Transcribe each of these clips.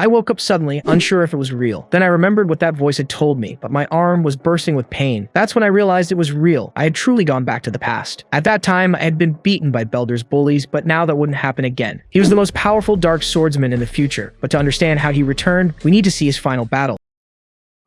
I woke up suddenly, unsure if it was real. Then I remembered what that voice had told me, but my arm was bursting with pain. That's when I realized it was real. I had truly gone back to the past. At that time, I had been beaten by Belder's bullies, but now that wouldn't happen again. He was the most powerful dark swordsman in the future, but to understand how he returned, we need to see his final battle.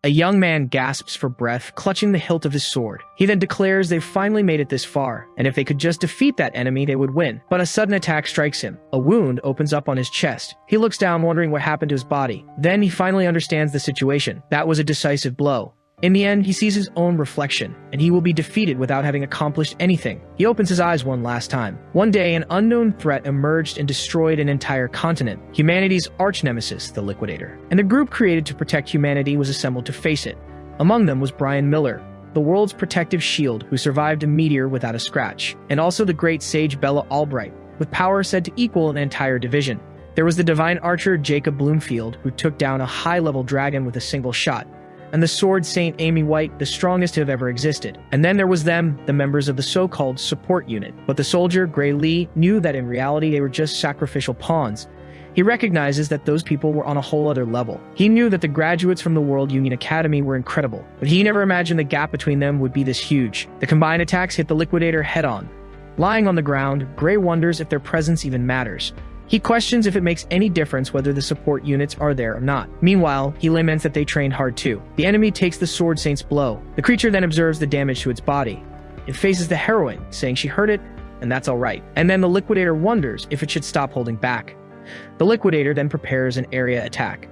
A young man gasps for breath, clutching the hilt of his sword. He then declares they've finally made it this far, and if they could just defeat that enemy, they would win. But a sudden attack strikes him. A wound opens up on his chest. He looks down, wondering what happened to his body. Then he finally understands the situation. That was a decisive blow. In the end, he sees his own reflection, and he will be defeated without having accomplished anything. He opens his eyes one last time. One day, an unknown threat emerged and destroyed an entire continent, humanity's arch-nemesis, the Liquidator. And the group created to protect humanity was assembled to face it. Among them was Brian Miller, the world's protective shield who survived a meteor without a scratch, and also the great sage Bella Albright, with power said to equal an entire division. There was the divine archer Jacob Bloomfield, who took down a high-level dragon with a single shot, and the sword saint Amy White, the strongest to have ever existed. And then there was them, the members of the so-called support unit. But the soldier, Gray Lee, knew that in reality they were just sacrificial pawns. He recognizes that those people were on a whole other level. He knew that the graduates from the World Union Academy were incredible, but he never imagined the gap between them would be this huge. The combined attacks hit the Liquidator head-on. Lying on the ground, Gray wonders if their presence even matters. He questions if it makes any difference whether the support units are there or not. Meanwhile, he laments that they trained hard too. The enemy takes the Sword Saint's blow. The creature then observes the damage to its body. It faces the heroine, saying she heard it, and that's alright. And then the Liquidator wonders if it should stop holding back. The Liquidator then prepares an area attack,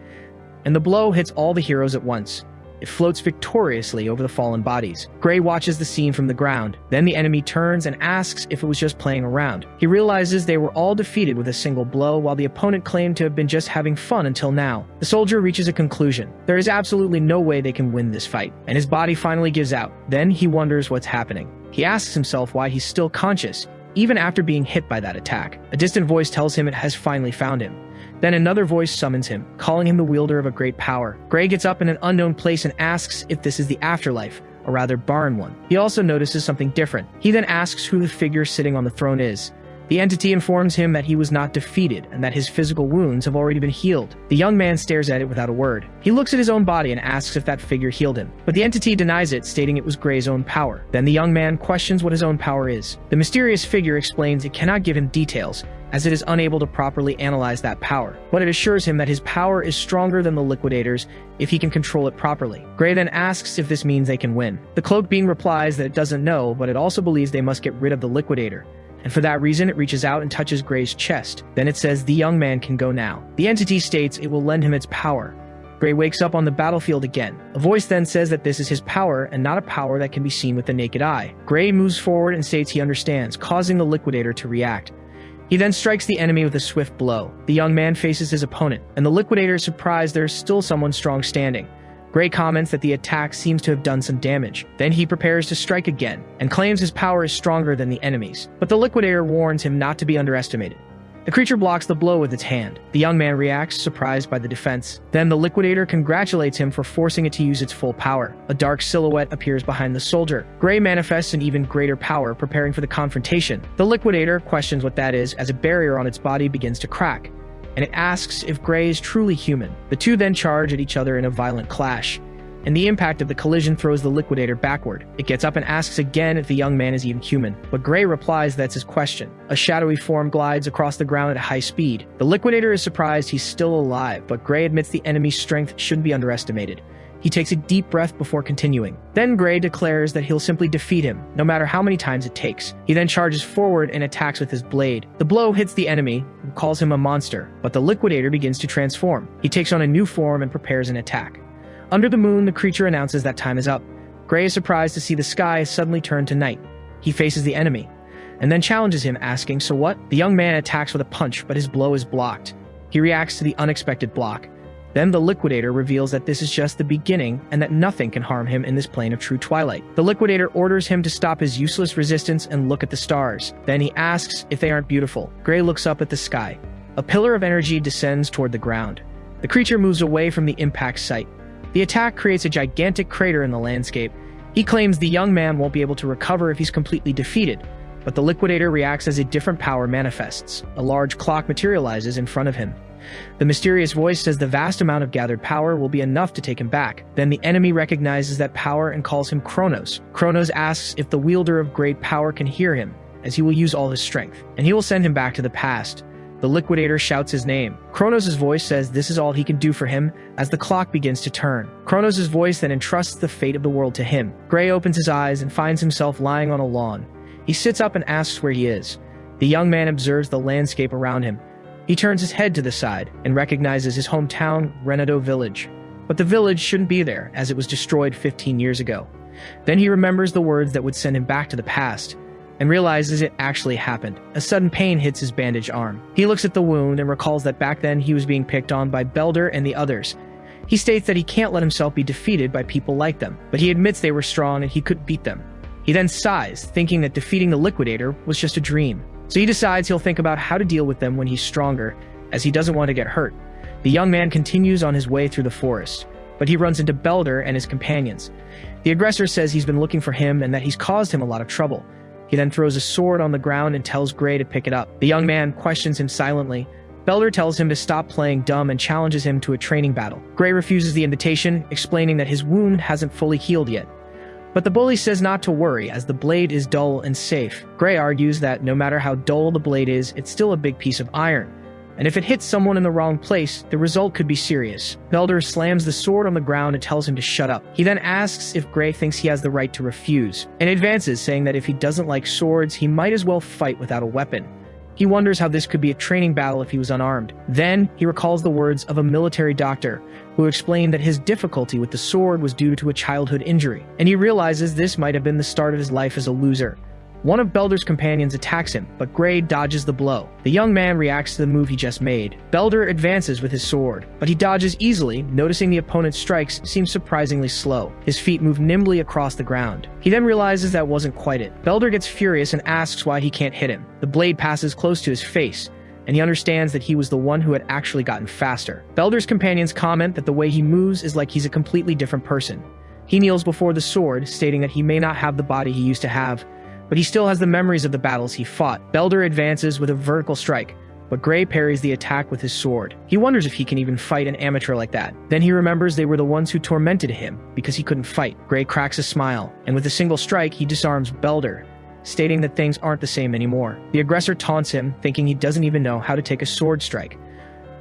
and the blow hits all the heroes at once. It floats victoriously over the fallen bodies. Gray watches the scene from the ground. Then the enemy turns and asks if it was just playing around. He realizes they were all defeated with a single blow, while the opponent claimed to have been just having fun until now. The soldier reaches a conclusion. There is absolutely no way they can win this fight, and his body finally gives out. Then he wonders what's happening. He asks himself why he's still conscious, even after being hit by that attack. A distant voice tells him it has finally found him. Then another voice summons him, calling him the wielder of a great power. Gray gets up in an unknown place and asks if this is the afterlife, or rather barren one. He also notices something different. He then asks who the figure sitting on the throne is. The entity informs him that he was not defeated and that his physical wounds have already been healed. The young man stares at it without a word. He looks at his own body and asks if that figure healed him, but the entity denies it, stating it was Gray's own power. Then the young man questions what his own power is. The mysterious figure explains it cannot give him details, as it is unable to properly analyze that power, but it assures him that his power is stronger than the Liquidator's if he can control it properly. Gray then asks if this means they can win. The cloaked being replies that it doesn't know, but it also believes they must get rid of the Liquidator, and for that reason it reaches out and touches Gray's chest. Then it says the young man can go now. The entity states it will lend him its power. Gray wakes up on the battlefield again. A voice then says that this is his power and not a power that can be seen with the naked eye. Gray moves forward and states he understands, causing the Liquidator to react. He then strikes the enemy with a swift blow. The young man faces his opponent, and the Liquidator is surprised there is still someone strong standing. Gray comments that the attack seems to have done some damage. Then he prepares to strike again, and claims his power is stronger than the enemy's. But the Liquidator warns him not to be underestimated. The creature blocks the blow with its hand. The young man reacts, surprised by the defense. Then the Liquidator congratulates him for forcing it to use its full power. A dark silhouette appears behind the soldier. Gray manifests an even greater power, preparing for the confrontation. The Liquidator questions what that is as a barrier on its body begins to crack, and it asks if Gray is truly human. The two then charge at each other in a violent clash, and the impact of the collision throws the Liquidator backward. It gets up and asks again if the young man is even human, but Gray replies that's his question. A shadowy form glides across the ground at high speed. The Liquidator is surprised he's still alive, but Gray admits the enemy's strength shouldn't be underestimated. He takes a deep breath before continuing. Then Gray declares that he'll simply defeat him, no matter how many times it takes. He then charges forward and attacks with his blade. The blow hits the enemy, who calls him a monster, but the Liquidator begins to transform. He takes on a new form and prepares an attack. Under the moon, the creature announces that time is up. Gray is surprised to see the sky suddenly turn to night. He faces the enemy, and then challenges him, asking, "So what?" The young man attacks with a punch, but his blow is blocked. He reacts to the unexpected block. Then the Liquidator reveals that this is just the beginning, and that nothing can harm him in this plane of true twilight. The Liquidator orders him to stop his useless resistance and look at the stars. Then he asks if they aren't beautiful. Gray looks up at the sky. A pillar of energy descends toward the ground. The creature moves away from the impact site. The attack creates a gigantic crater in the landscape. He claims the young man won't be able to recover if he's completely defeated, but the Liquidator reacts as a different power manifests. A large clock materializes in front of him. The mysterious voice says the vast amount of gathered power will be enough to take him back. Then the enemy recognizes that power and calls him Kronos. Kronos asks if the wielder of great power can hear him, as he will use all his strength, and he will send him back to the past. The liquidator shouts his name. Kronos' voice says this is all he can do for him as the clock begins to turn. Kronos' voice then entrusts the fate of the world to him. Gray opens his eyes and finds himself lying on a lawn. He sits up and asks where he is. The young man observes the landscape around him. He turns his head to the side and recognizes his hometown, Renado village. But the village shouldn't be there, as it was destroyed 15 years ago. Then he remembers the words that would send him back to the past, and realizes it actually happened. A sudden pain hits his bandaged arm. He looks at the wound and recalls that back then he was being picked on by Belder and the others. He states that he can't let himself be defeated by people like them, but he admits they were strong and he could beat them. He then sighs, thinking that defeating the liquidator was just a dream. So he decides he'll think about how to deal with them when he's stronger, as he doesn't want to get hurt. The young man continues on his way through the forest, but he runs into Belder and his companions. The aggressor says he's been looking for him and that he's caused him a lot of trouble. He then throws a sword on the ground and tells Gray to pick it up. The young man questions him silently. Belder tells him to stop playing dumb and challenges him to a training battle. Gray refuses the invitation, explaining that his wound hasn't fully healed yet. But the bully says not to worry, as the blade is dull and safe. Gray argues that no matter how dull the blade is, it's still a big piece of iron, and if it hits someone in the wrong place, the result could be serious. Belder slams the sword on the ground and tells him to shut up. He then asks if Gray thinks he has the right to refuse, and advances, saying that if he doesn't like swords, he might as well fight without a weapon. He wonders how this could be a training battle if he was unarmed. Then, he recalls the words of a military doctor, who explained that his difficulty with the sword was due to a childhood injury, and he realizes this might have been the start of his life as a loser. One of Belder's companions attacks him, but Gray dodges the blow. The young man reacts to the move he just made. Belder advances with his sword, but he dodges easily, noticing the opponent's strikes seem surprisingly slow. His feet move nimbly across the ground. He then realizes that wasn't quite it. Belder gets furious and asks why he can't hit him. The blade passes close to his face, and he understands that he was the one who had actually gotten faster. Belder's companions comment that the way he moves is like he's a completely different person. He kneels before the sword, stating that he may not have the body he used to have, but he still has the memories of the battles he fought. Belder advances with a vertical strike, but Gray parries the attack with his sword. He wonders if he can even fight an amateur like that. Then he remembers they were the ones who tormented him because he couldn't fight. Gray cracks a smile, and with a single strike, he disarms Belder, stating that things aren't the same anymore. The aggressor taunts him, thinking he doesn't even know how to take a sword strike.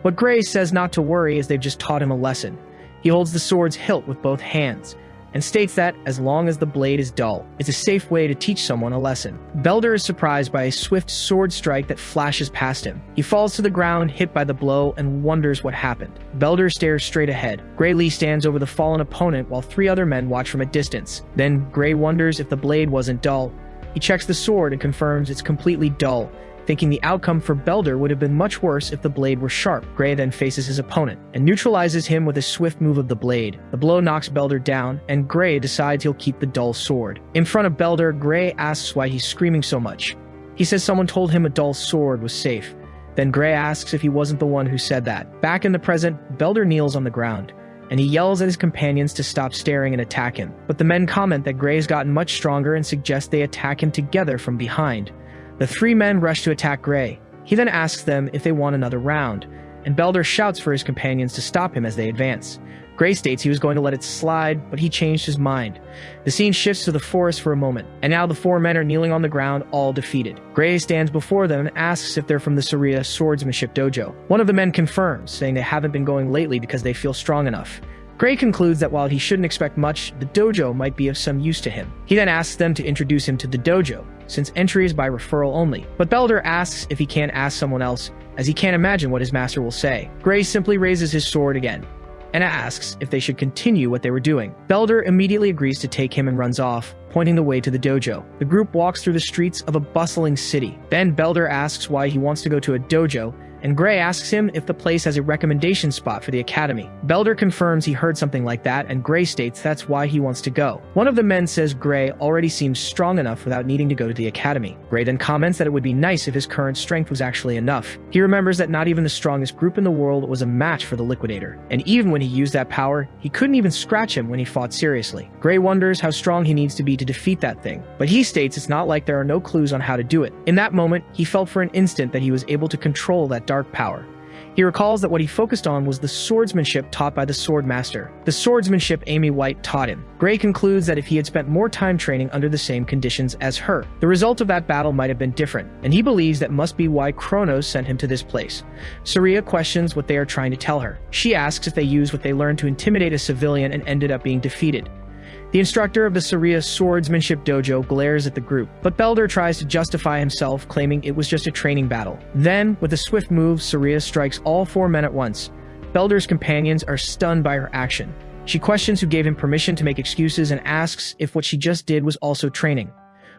But Gray says not to worry, as they've just taught him a lesson. He holds the sword's hilt with both hands, and states that, as long as the blade is dull, it's a safe way to teach someone a lesson. Belder is surprised by a swift sword strike that flashes past him. He falls to the ground, hit by the blow, and wonders what happened. Belder stares straight ahead. Gray Lee stands over the fallen opponent while 3 other men watch from a distance. Then Gray wonders if the blade wasn't dull. He checks the sword and confirms it's completely dull, thinking the outcome for Belder would have been much worse if the blade were sharp. Gray then faces his opponent and neutralizes him with a swift move of the blade. The blow knocks Belder down, and Gray decides he'll keep the dull sword. In front of Belder, Gray asks why he's screaming so much. He says someone told him a dull sword was safe. Then Gray asks if he wasn't the one who said that. Back in the present, Belder kneels on the ground, and he yells at his companions to stop staring and attack him. But the men comment that Gray's gotten much stronger and suggest they attack him together from behind. The 3 men rush to attack Gray. He then asks them if they want another round, and Belder shouts for his companions to stop him as they advance. Gray states he was going to let it slide, but he changed his mind. The scene shifts to the forest for a moment, and now the 4 men are kneeling on the ground, all defeated. Gray stands before them and asks if they're from the Surya Swordsmanship Dojo. One of the men confirms, saying they haven't been going lately because they feel strong enough. Gray concludes that while he shouldn't expect much, the dojo might be of some use to him. He then asks them to introduce him to the dojo, since entry is by referral only. But Belder asks if he can't ask someone else, as he can't imagine what his master will say. Gray simply raises his sword again, and asks if they should continue what they were doing. Belder immediately agrees to take him and runs off, pointing the way to the dojo. The group walks through the streets of a bustling city. Then Belder asks why he wants to go to a dojo, and Gray asks him if the place has a recommendation spot for the academy. Belder confirms he heard something like that, and Gray states that's why he wants to go. One of the men says Gray already seems strong enough without needing to go to the academy. Gray then comments that it would be nice if his current strength was actually enough. He remembers that not even the strongest group in the world was a match for the Liquidator, and even when he used that power, he couldn't even scratch him when he fought seriously. Gray wonders how strong he needs to be to defeat that thing, but he states it's not like there are no clues on how to do it. In that moment, he felt for an instant that he was able to control that dark power. He recalls that what he focused on was the swordsmanship taught by the sword master, the swordsmanship Amy White taught him. Gray concludes that if he had spent more time training under the same conditions as her, the result of that battle might have been different, and he believes that must be why Kronos sent him to this place. Saria questions what they are trying to tell her. She asks if they used what they learned to intimidate a civilian and ended up being defeated. The instructor of the Saria swordsmanship dojo glares at the group, but Belder tries to justify himself, claiming it was just a training battle. Then, with a swift move, Saria strikes all 4 men at once. Belder's companions are stunned by her action. She questions who gave him permission to make excuses and asks if what she just did was also training.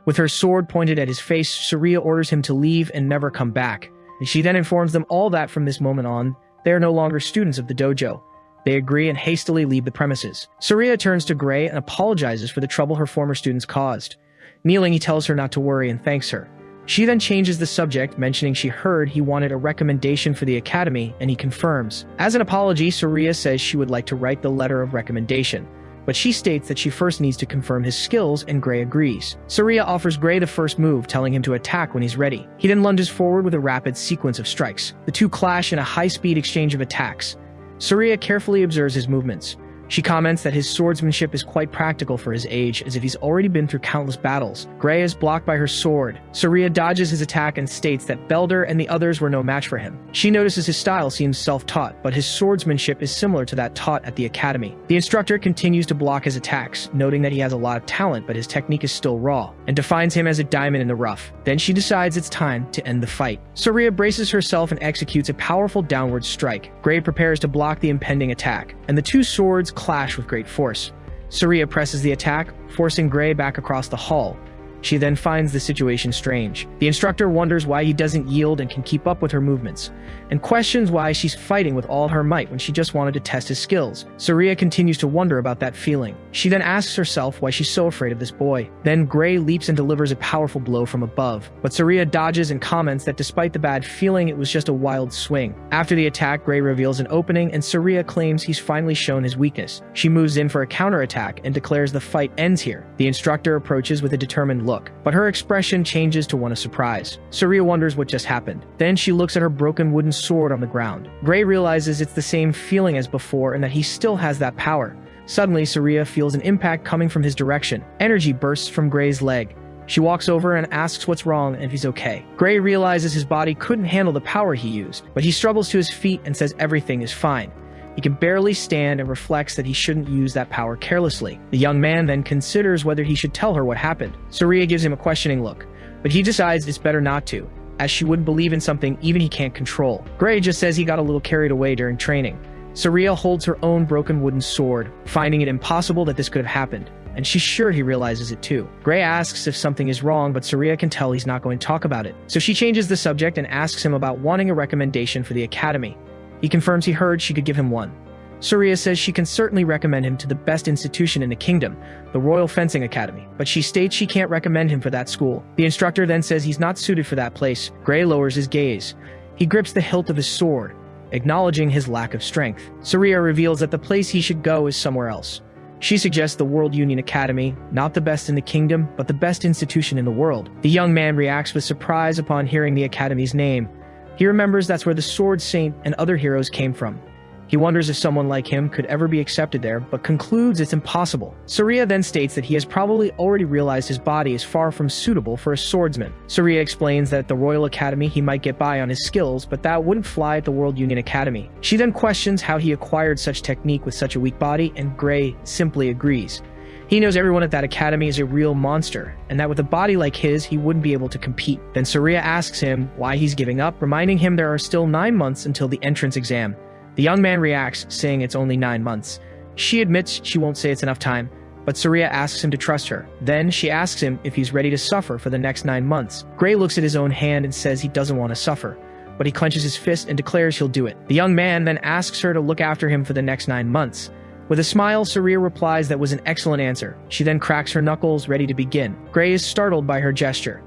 With her sword pointed at his face, Saria orders him to leave and never come back. And she then informs them all that from this moment on, they are no longer students of the dojo. They agree and hastily leave the premises. Saria turns to Gray and apologizes for the trouble her former students caused. Kneeling, he tells her not to worry and thanks her. She then changes the subject, mentioning she heard he wanted a recommendation for the academy, and he confirms. As an apology, Saria says she would like to write the letter of recommendation, but she states that she first needs to confirm his skills, and Gray agrees. Saria offers Gray the first move, telling him to attack when he's ready. He then lunges forward with a rapid sequence of strikes. The two clash in a high-speed exchange of attacks. Saria carefully observes his movements. She comments that his swordsmanship is quite practical for his age, as if he's already been through countless battles. Gray is blocked by her sword. Saria dodges his attack and states that Belder and the others were no match for him. She notices his style seems self-taught, but his swordsmanship is similar to that taught at the academy. The instructor continues to block his attacks, noting that he has a lot of talent, but his technique is still raw, and defines him as a diamond in the rough. Then she decides it's time to end the fight. Saria braces herself and executes a powerful downward strike. Gray prepares to block the impending attack, and the two swords clash with great force. Saria presses the attack, forcing Gray back across the hall. She then finds the situation strange. The instructor wonders why he doesn't yield and can keep up with her movements, and questions why she's fighting with all her might when she just wanted to test his skills. Saria continues to wonder about that feeling. She then asks herself why she's so afraid of this boy. Then Gray leaps and delivers a powerful blow from above, but Saria dodges and comments that despite the bad feeling, it was just a wild swing. After the attack, Gray reveals an opening, and Saria claims he's finally shown his weakness. She moves in for a counterattack and declares the fight ends here. The instructor approaches with a determined look, but her expression changes to one of surprise. Saria wonders what just happened. Then she looks at her broken wooden sword on the ground. Gray realizes it's the same feeling as before and that he still has that power. Suddenly, Saria feels an impact coming from his direction. Energy bursts from Gray's leg. She walks over and asks what's wrong and if he's okay. Gray realizes his body couldn't handle the power he used, but he struggles to his feet and says everything is fine. He can barely stand and reflects that he shouldn't use that power carelessly. The young man then considers whether he should tell her what happened. Saria gives him a questioning look, but he decides it's better not to, as she wouldn't believe in something even he can't control. Gray just says he got a little carried away during training. Saria holds her own broken wooden sword, finding it impossible that this could have happened, and she's sure he realizes it too. Gray asks if something is wrong, but Saria can tell he's not going to talk about it. So she changes the subject and asks him about wanting a recommendation for the academy. He confirms he heard she could give him one. Saria says she can certainly recommend him to the best institution in the kingdom, the Royal Fencing Academy, but she states she can't recommend him for that school. The instructor then says he's not suited for that place. Gray lowers his gaze. He grips the hilt of his sword, acknowledging his lack of strength. Saria reveals that the place he should go is somewhere else. She suggests the World Union Academy, not the best in the kingdom, but the best institution in the world. The young man reacts with surprise upon hearing the academy's name. He remembers that's where the Sword Saint and other heroes came from. He wonders if someone like him could ever be accepted there, but concludes it's impossible. Saria then states that he has probably already realized his body is far from suitable for a swordsman. Saria explains that at the Royal Academy he might get by on his skills, but that wouldn't fly at the World Union Academy. She then questions how he acquired such technique with such a weak body, and Gray simply agrees. He knows everyone at that academy is a real monster, and that with a body like his, he wouldn't be able to compete. Then Saria asks him why he's giving up, reminding him there are still 9 months until the entrance exam. The young man reacts, saying it's only 9 months. She admits she won't say it's enough time, but Saria asks him to trust her. Then she asks him if he's ready to suffer for the next 9 months. Gray looks at his own hand and says he doesn't want to suffer, but he clenches his fist and declares he'll do it. The young man then asks her to look after him for the next 9 months. With a smile, Saria replies that was an excellent answer. She then cracks her knuckles, ready to begin. Gray is startled by her gesture.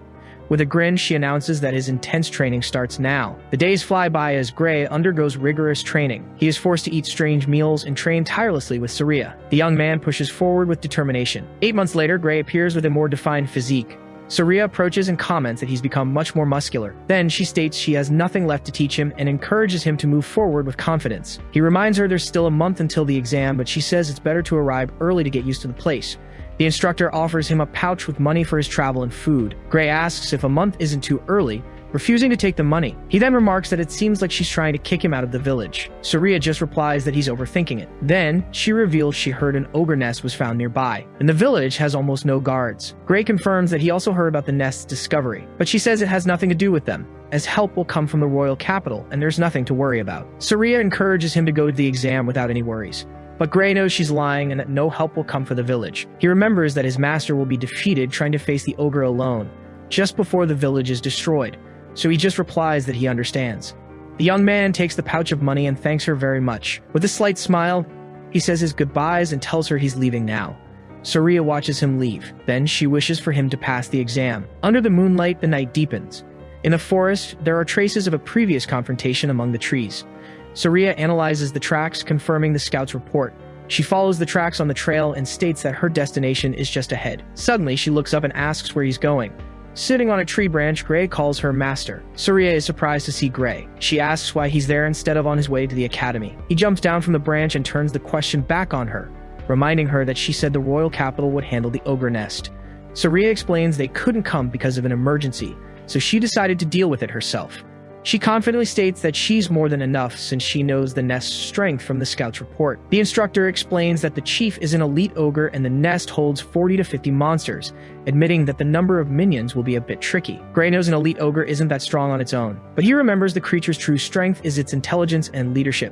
With a grin, she announces that his intense training starts now. The days fly by as Gray undergoes rigorous training. He is forced to eat strange meals and train tirelessly with Saria. The young man pushes forward with determination. 8 months later, Gray appears with a more defined physique. Surya approaches and comments that he's become much more muscular. Then she states she has nothing left to teach him and encourages him to move forward with confidence. He reminds her there's still a month until the exam, but she says it's better to arrive early to get used to the place. The instructor offers him a pouch with money for his travel and food. Gray asks if a month isn't too early, refusing to take the money. He then remarks that it seems like she's trying to kick him out of the village. Surya just replies that he's overthinking it. Then, she reveals she heard an ogre nest was found nearby, and the village has almost no guards. Gray confirms that he also heard about the nest's discovery, but she says it has nothing to do with them, as help will come from the royal capital and there's nothing to worry about. Surya encourages him to go to the exam without any worries. But Gray knows she's lying and that no help will come for the village. He remembers that his master will be defeated trying to face the ogre alone, just before the village is destroyed. So he just replies that he understands. The young man takes the pouch of money and thanks her very much. With a slight smile, he says his goodbyes and tells her he's leaving now. Surya watches him leave. Then she wishes for him to pass the exam. Under the moonlight, the night deepens. In the forest, there are traces of a previous confrontation among the trees. Surya analyzes the tracks, confirming the scout's report. She follows the tracks on the trail and states that her destination is just ahead. Suddenly, she looks up and asks where he's going. Sitting on a tree branch, Gray calls her master. Surya is surprised to see Gray. She asks why he's there instead of on his way to the academy. He jumps down from the branch and turns the question back on her, reminding her that she said the royal capital would handle the ogre nest. Surya explains they couldn't come because of an emergency, so she decided to deal with it herself. She confidently states that she's more than enough since she knows the nest's strength from the scout's report. The instructor explains that the chief is an elite ogre and the nest holds 40 to 50 monsters, admitting that the number of minions will be a bit tricky. Gray knows an elite ogre isn't that strong on its own, but he remembers the creature's true strength is its intelligence and leadership,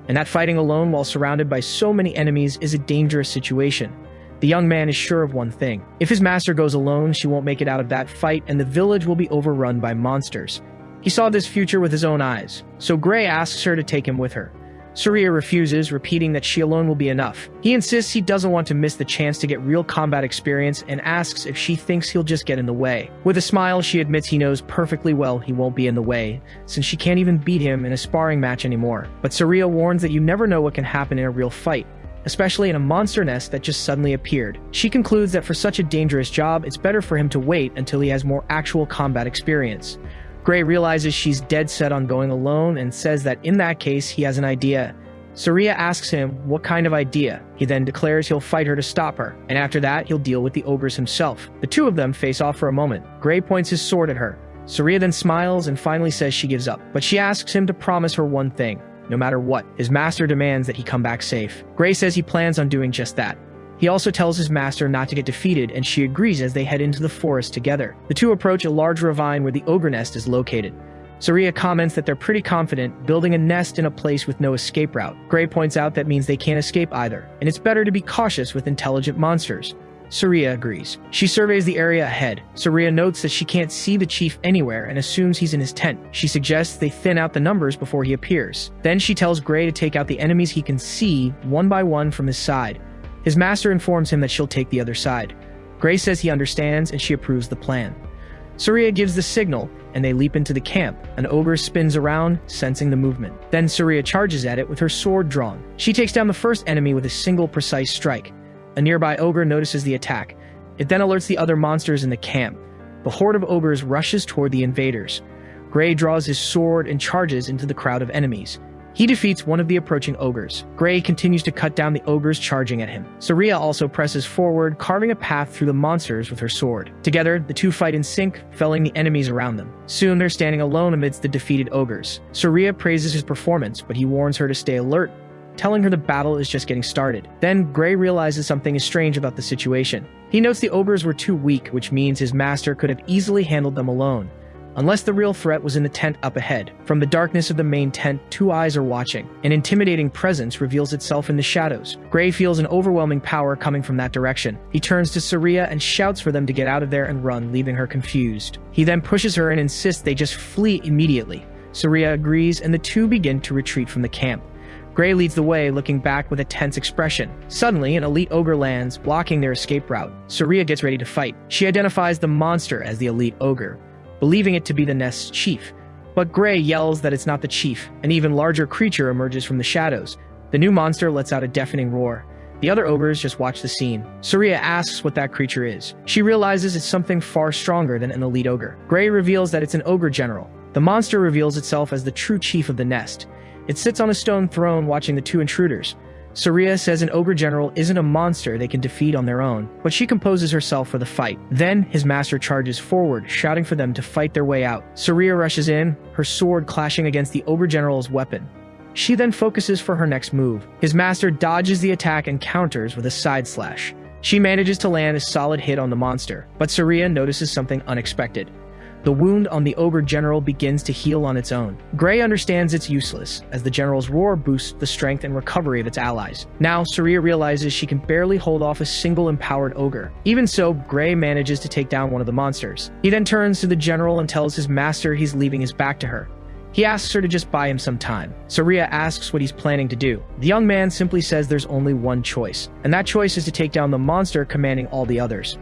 and that fighting alone while surrounded by so many enemies is a dangerous situation. The young man is sure of one thing. If his master goes alone, she won't make it out of that fight and the village will be overrun by monsters. He saw this future with his own eyes, so Gray asks her to take him with her. Surya refuses, repeating that she alone will be enough. He insists he doesn't want to miss the chance to get real combat experience and asks if she thinks he'll just get in the way. With a smile, she admits he knows perfectly well he won't be in the way, since she can't even beat him in a sparring match anymore. But Surya warns that you never know what can happen in a real fight, especially in a monster nest that just suddenly appeared. She concludes that for such a dangerous job, it's better for him to wait until he has more actual combat experience. Gray realizes she's dead set on going alone and says that in that case, he has an idea. Surya asks him what kind of idea. He then declares he'll fight her to stop her, and after that, he'll deal with the ogres himself. The two of them face off for a moment. Gray points his sword at her. Surya then smiles and finally says she gives up, but she asks him to promise her one thing. No matter what, his master demands that he come back safe. Gray says he plans on doing just that. He also tells his master not to get defeated, and she agrees as they head into the forest together. The two approach a large ravine where the ogre nest is located. Surya comments that they're pretty confident building a nest in a place with no escape route. Gray points out that means they can't escape either, and it's better to be cautious with intelligent monsters. Surya agrees. She surveys the area ahead. Surya notes that she can't see the chief anywhere and assumes he's in his tent. She suggests they thin out the numbers before he appears. Then she tells Gray to take out the enemies he can see one by one from his side. His master informs him that she'll take the other side. Gray says he understands and she approves the plan. Surya gives the signal and they leap into the camp. An ogre spins around, sensing the movement. Then Surya charges at it with her sword drawn. She takes down the first enemy with a single precise strike. A nearby ogre notices the attack. It then alerts the other monsters in the camp. The horde of ogres rushes toward the invaders. Gray draws his sword and charges into the crowd of enemies. He defeats one of the approaching ogres. Gray continues to cut down the ogres charging at him. Surya also presses forward, carving a path through the monsters with her sword. Together, the two fight in sync, felling the enemies around them. Soon, they're standing alone amidst the defeated ogres. Surya praises his performance, but he warns her to stay alert, telling her the battle is just getting started. Then, Gray realizes something is strange about the situation. He notes the ogres were too weak, which means his master could have easily handled them alone. Unless the real threat was in the tent up ahead. From the darkness of the main tent, two eyes are watching. An intimidating presence reveals itself in the shadows. Gray feels an overwhelming power coming from that direction. He turns to Surya and shouts for them to get out of there and run, leaving her confused. He then pushes her and insists they just flee immediately. Surya agrees and the two begin to retreat from the camp. Gray leads the way, looking back with a tense expression. Suddenly, an elite ogre lands, blocking their escape route. Surya gets ready to fight. She identifies the monster as the elite ogre, believing it to be the nest's chief. But Gray yells that it's not the chief. An even larger creature emerges from the shadows. The new monster lets out a deafening roar. The other ogres just watch the scene. Surya asks what that creature is. She realizes it's something far stronger than an elite ogre. Gray reveals that it's an ogre general. The monster reveals itself as the true chief of the nest. It sits on a stone throne watching the two intruders. Surya says an ogre general isn't a monster they can defeat on their own, but she composes herself for the fight. Then, his master charges forward, shouting for them to fight their way out. Surya rushes in, her sword clashing against the ogre general's weapon. She then focuses for her next move. His master dodges the attack and counters with a side slash. She manages to land a solid hit on the monster, but Surya notices something unexpected. The wound on the ogre general begins to heal on its own. Gray understands it's useless, as the general's roar boosts the strength and recovery of its allies. Now, Surya realizes she can barely hold off a single empowered ogre. Even so, Gray manages to take down one of the monsters. He then turns to the general and tells his master he's leaving his back to her. He asks her to just buy him some time. Surya asks what he's planning to do. The young man simply says there's only one choice, and that choice is to take down the monster commanding all the others.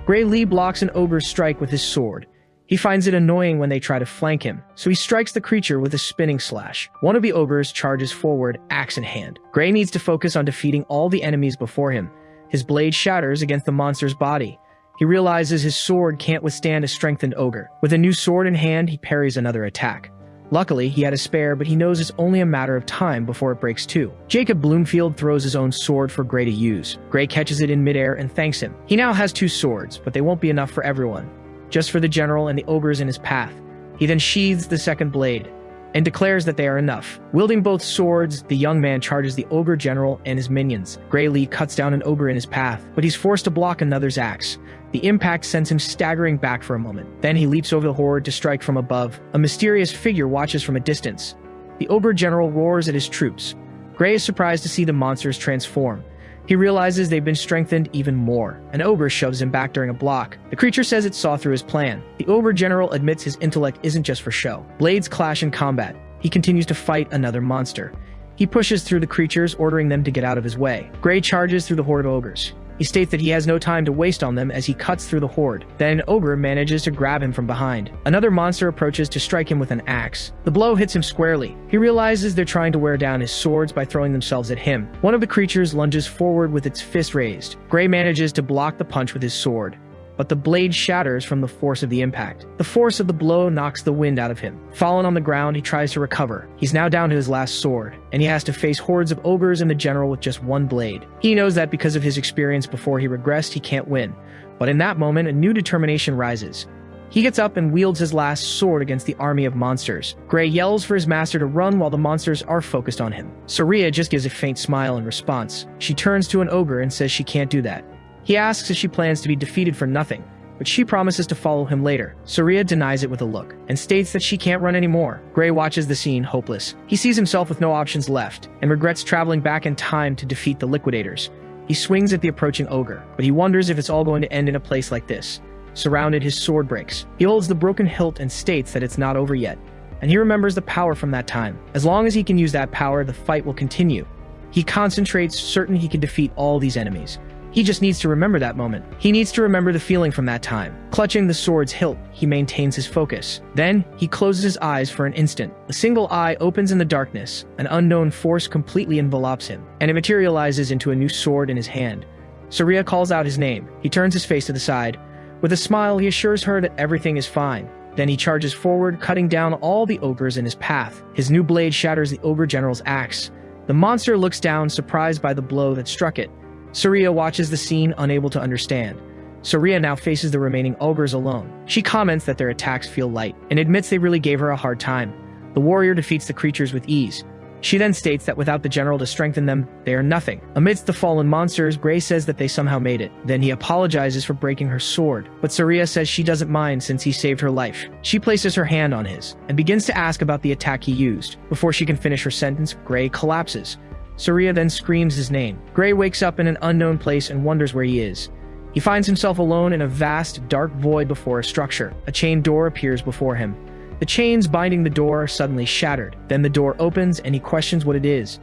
Gray Lee blocks an ogre's strike with his sword. He finds it annoying when they try to flank him, so he strikes the creature with a spinning slash. One of the ogres charges forward, axe in hand. Gray needs to focus on defeating all the enemies before him. His blade shatters against the monster's body. He realizes his sword can't withstand a strengthened ogre. With a new sword in hand, he parries another attack. Luckily, he had a spare, but he knows it's only a matter of time before it breaks too. Jacob Bloomfield throws his own sword for Gray to use. Gray catches it in midair and thanks him. He now has 2 swords, but they won't be enough for everyone. Just for the general and the ogres in his path. He then sheathes the second blade and declares that they are enough. Wielding both swords, the young man charges the ogre general and his minions. Gray Lee cuts down an ogre in his path, but he's forced to block another's axe. The impact sends him staggering back for a moment. Then he leaps over the horde to strike from above. A mysterious figure watches from a distance. The ogre general roars at his troops. Gray is surprised to see the monsters transform. He realizes they've been strengthened even more. An ogre shoves him back during a block. The creature says it saw through his plan. The ogre general admits his intellect isn't just for show. Blades clash in combat. He continues to fight another monster. He pushes through the creatures, ordering them to get out of his way. Gray charges through the horde of ogres. He states that he has no time to waste on them as he cuts through the horde. Then an ogre manages to grab him from behind. Another monster approaches to strike him with an axe. The blow hits him squarely. He realizes they're trying to wear down his swords by throwing themselves at him. One of the creatures lunges forward with its fist raised. Gray manages to block the punch with his sword, but the blade shatters from the force of the impact. The force of the blow knocks the wind out of him. Fallen on the ground, he tries to recover. He's now down to his last sword, and he has to face hordes of ogres and the general with just one blade. He knows that because of his experience before he regressed, he can't win. But in that moment, a new determination rises. He gets up and wields his last sword against the army of monsters. Gray yells for his master to run while the monsters are focused on him. Surya just gives a faint smile in response. She turns to an ogre and says she can't do that. He asks if she plans to be defeated for nothing, but she promises to follow him later. Surya denies it with a look, and states that she can't run anymore. Gray watches the scene, hopeless. He sees himself with no options left, and regrets traveling back in time to defeat the liquidators. He swings at the approaching ogre, but he wonders if it's all going to end in a place like this. Surrounded, his sword breaks. He holds the broken hilt and states that it's not over yet, and he remembers the power from that time. As long as he can use that power, the fight will continue. He concentrates, certain he can defeat all these enemies. He just needs to remember that moment. He needs to remember the feeling from that time. Clutching the sword's hilt, he maintains his focus. Then, he closes his eyes for an instant. A single eye opens in the darkness. An unknown force completely envelops him, and it materializes into a new sword in his hand. Surya calls out his name. He turns his face to the side. With a smile, he assures her that everything is fine. Then he charges forward, cutting down all the ogres in his path. His new blade shatters the ogre general's axe. The monster looks down, surprised by the blow that struck it. Surya watches the scene, unable to understand. Surya now faces the remaining ogres alone. She comments that their attacks feel light, and admits they really gave her a hard time. The warrior defeats the creatures with ease. She then states that without the general to strengthen them, they are nothing. Amidst the fallen monsters, Gray says that they somehow made it. Then he apologizes for breaking her sword, but Surya says she doesn't mind since he saved her life. She places her hand on his, and begins to ask about the attack he used. Before she can finish her sentence, Gray collapses. Surya then screams his name. Gray wakes up in an unknown place and wonders where he is. He finds himself alone in a vast, dark void before a structure. A chain door appears before him. The chains binding the door are suddenly shattered. Then the door opens and he questions what it is.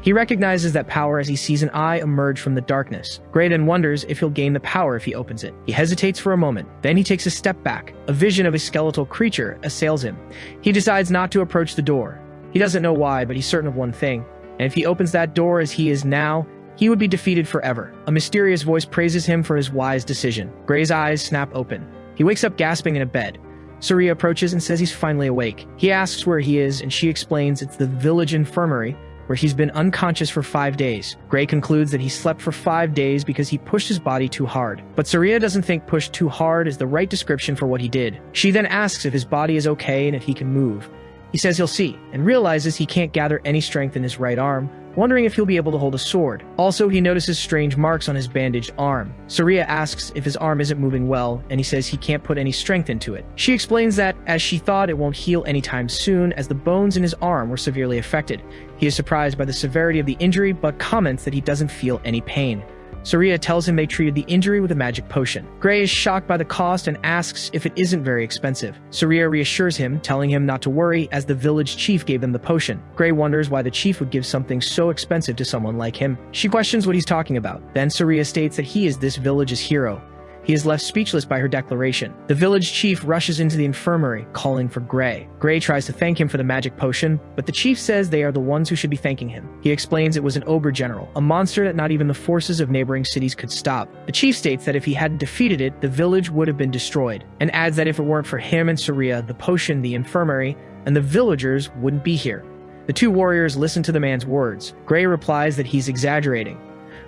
He recognizes that power as he sees an eye emerge from the darkness. Gray then wonders if he'll gain the power if he opens it. He hesitates for a moment. Then he takes a step back. A vision of a skeletal creature assails him. He decides not to approach the door. He doesn't know why, but he's certain of one thing. And if he opens that door as he is now, he would be defeated forever. A mysterious voice praises him for his wise decision. Gray's eyes snap open. He wakes up gasping in a bed. Surya approaches and says he's finally awake. He asks where he is, and she explains it's the village infirmary, where he's been unconscious for 5 days. Gray concludes that he slept for 5 days because he pushed his body too hard. But Surya doesn't think pushed too hard is the right description for what he did. She then asks if his body is okay and if he can move. He says he'll see, and realizes he can't gather any strength in his right arm, wondering if he'll be able to hold a sword. Also, he notices strange marks on his bandaged arm. Surya asks if his arm isn't moving well, and he says he can't put any strength into it. She explains that, as she thought, it won't heal anytime soon, as the bones in his arm were severely affected. He is surprised by the severity of the injury, but comments that he doesn't feel any pain. Surya tells him they treated the injury with a magic potion. Gray is shocked by the cost and asks if it isn't very expensive. Surya reassures him, telling him not to worry, as the village chief gave them the potion. Gray wonders why the chief would give something so expensive to someone like him. She questions what he's talking about. Then Surya states that he is this village's hero. He is left speechless by her declaration. The village chief rushes into the infirmary, calling for Gray. Gray tries to thank him for the magic potion, but the chief says they are the ones who should be thanking him. He explains it was an Ober general, a monster that not even the forces of neighboring cities could stop. The chief states that if he hadn't defeated it, the village would have been destroyed, and adds that if it weren't for him and Surya, the potion, the infirmary, and the villagers wouldn't be here. The two warriors listen to the man's words. Gray replies that he's exaggerating.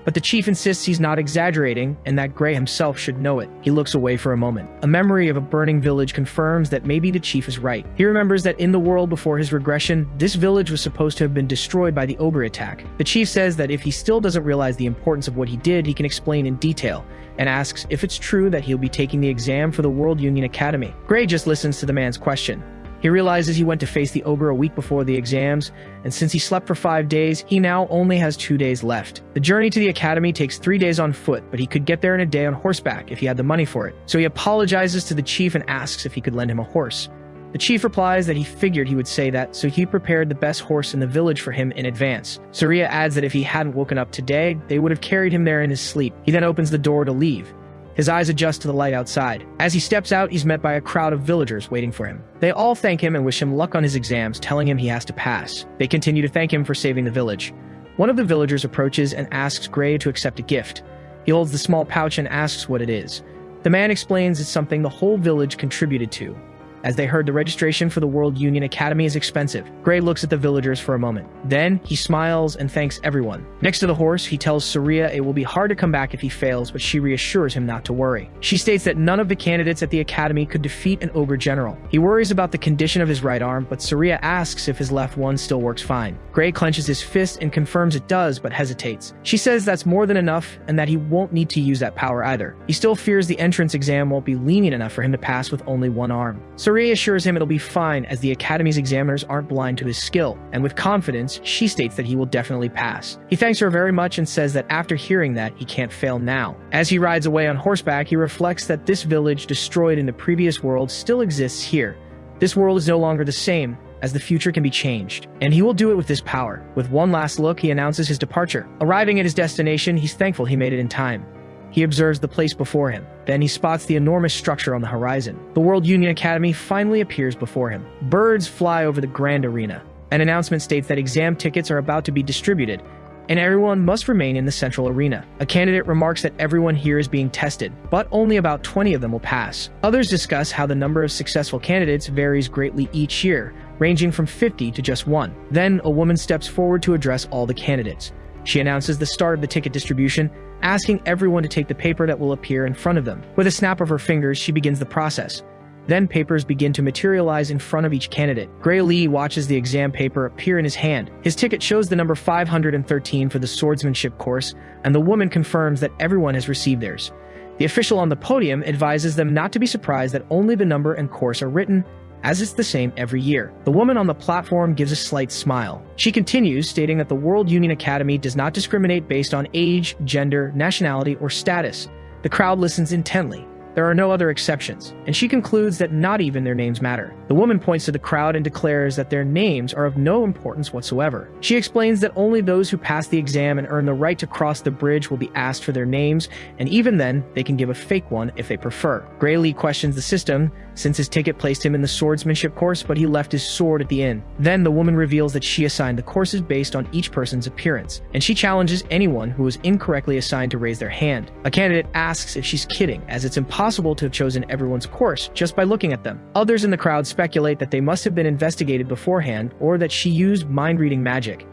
But the chief insists he's not exaggerating and that Gray himself should know it. He looks away for a moment. A memory of a burning village confirms that maybe the chief is right. He remembers that in the world before his regression, this village was supposed to have been destroyed by the Ober attack. The chief says that if he still doesn't realize the importance of what he did, he can explain in detail, and asks if it's true that he'll be taking the exam for the World Union Academy. Gray just listens to the man's question. He realizes he went to face the Ober a week before the exams, and since he slept for 5 days, he now only has 2 days left. The journey to the academy takes 3 days on foot, but he could get there in a day on horseback if he had the money for it. So he apologizes to the chief and asks if he could lend him a horse. The chief replies that he figured he would say that, so he prepared the best horse in the village for him in advance. Surya adds that if he hadn't woken up today, they would have carried him there in his sleep. He then opens the door to leave. His eyes adjust to the light outside. As he steps out, he's met by a crowd of villagers waiting for him. They all thank him and wish him luck on his exams, telling him he has to pass. They continue to thank him for saving the village. One of the villagers approaches and asks Gray to accept a gift. He holds the small pouch and asks what it is. The man explains it's something the whole village contributed to, as they heard the registration for the World Union Academy is expensive. Gray looks at the villagers for a moment. Then, he smiles and thanks everyone. Next to the horse, he tells Surya it will be hard to come back if he fails, but she reassures him not to worry. She states that none of the candidates at the academy could defeat an Ober general. He worries about the condition of his right arm, but Surya asks if his left one still works fine. Gray clenches his fist and confirms it does, but hesitates. She says that's more than enough, and that he won't need to use that power either. He still fears the entrance exam won't be lenient enough for him to pass with only one arm. Surya assures him it'll be fine, as the academy's examiners aren't blind to his skill, and with confidence, she states that he will definitely pass. He thanks her very much and says that after hearing that, he can't fail now. As he rides away on horseback, he reflects that this village destroyed in the previous world still exists here. This world is no longer the same, as the future can be changed, and he will do it with this power. With one last look, he announces his departure. Arriving at his destination, he's thankful he made it in time. He observes the place before him. Then he spots the enormous structure on the horizon. The World Union Academy finally appears before him. Birds fly over the grand arena. An announcement states that exam tickets are about to be distributed, and everyone must remain in the central arena. A candidate remarks that everyone here is being tested, but only about 20 of them will pass. Others discuss how the number of successful candidates varies greatly each year, ranging from 50 to just 1. Then a woman steps forward to address all the candidates. She announces the start of the ticket distribution, asking everyone to take the paper that will appear in front of them. With a snap of her fingers, she begins the process. Then papers begin to materialize in front of each candidate. Gray Lee watches the exam paper appear in his hand. His ticket shows the number 513 for the swordsmanship course, and the woman confirms that everyone has received theirs. The official on the podium advises them not to be surprised that only the number and course are written, as it's the same every year. The woman on the platform gives a slight smile. She continues, stating that the World Union Academy does not discriminate based on age, gender, nationality, or status. The crowd listens intently. There are no other exceptions, and she concludes that not even their names matter. The woman points to the crowd and declares that their names are of no importance whatsoever. She explains that only those who pass the exam and earn the right to cross the bridge will be asked for their names, and even then, they can give a fake one if they prefer. Gray Lee questions the system, since his ticket placed him in the swordsmanship course, but he left his sword at the inn. Then the woman reveals that she assigned the courses based on each person's appearance, and she challenges anyone who was incorrectly assigned to raise their hand. A candidate asks if she's kidding, as it's impossible to have chosen everyone's course just by looking at them. Others in the crowd speculate that they must have been investigated beforehand, or that she used mind-reading magic.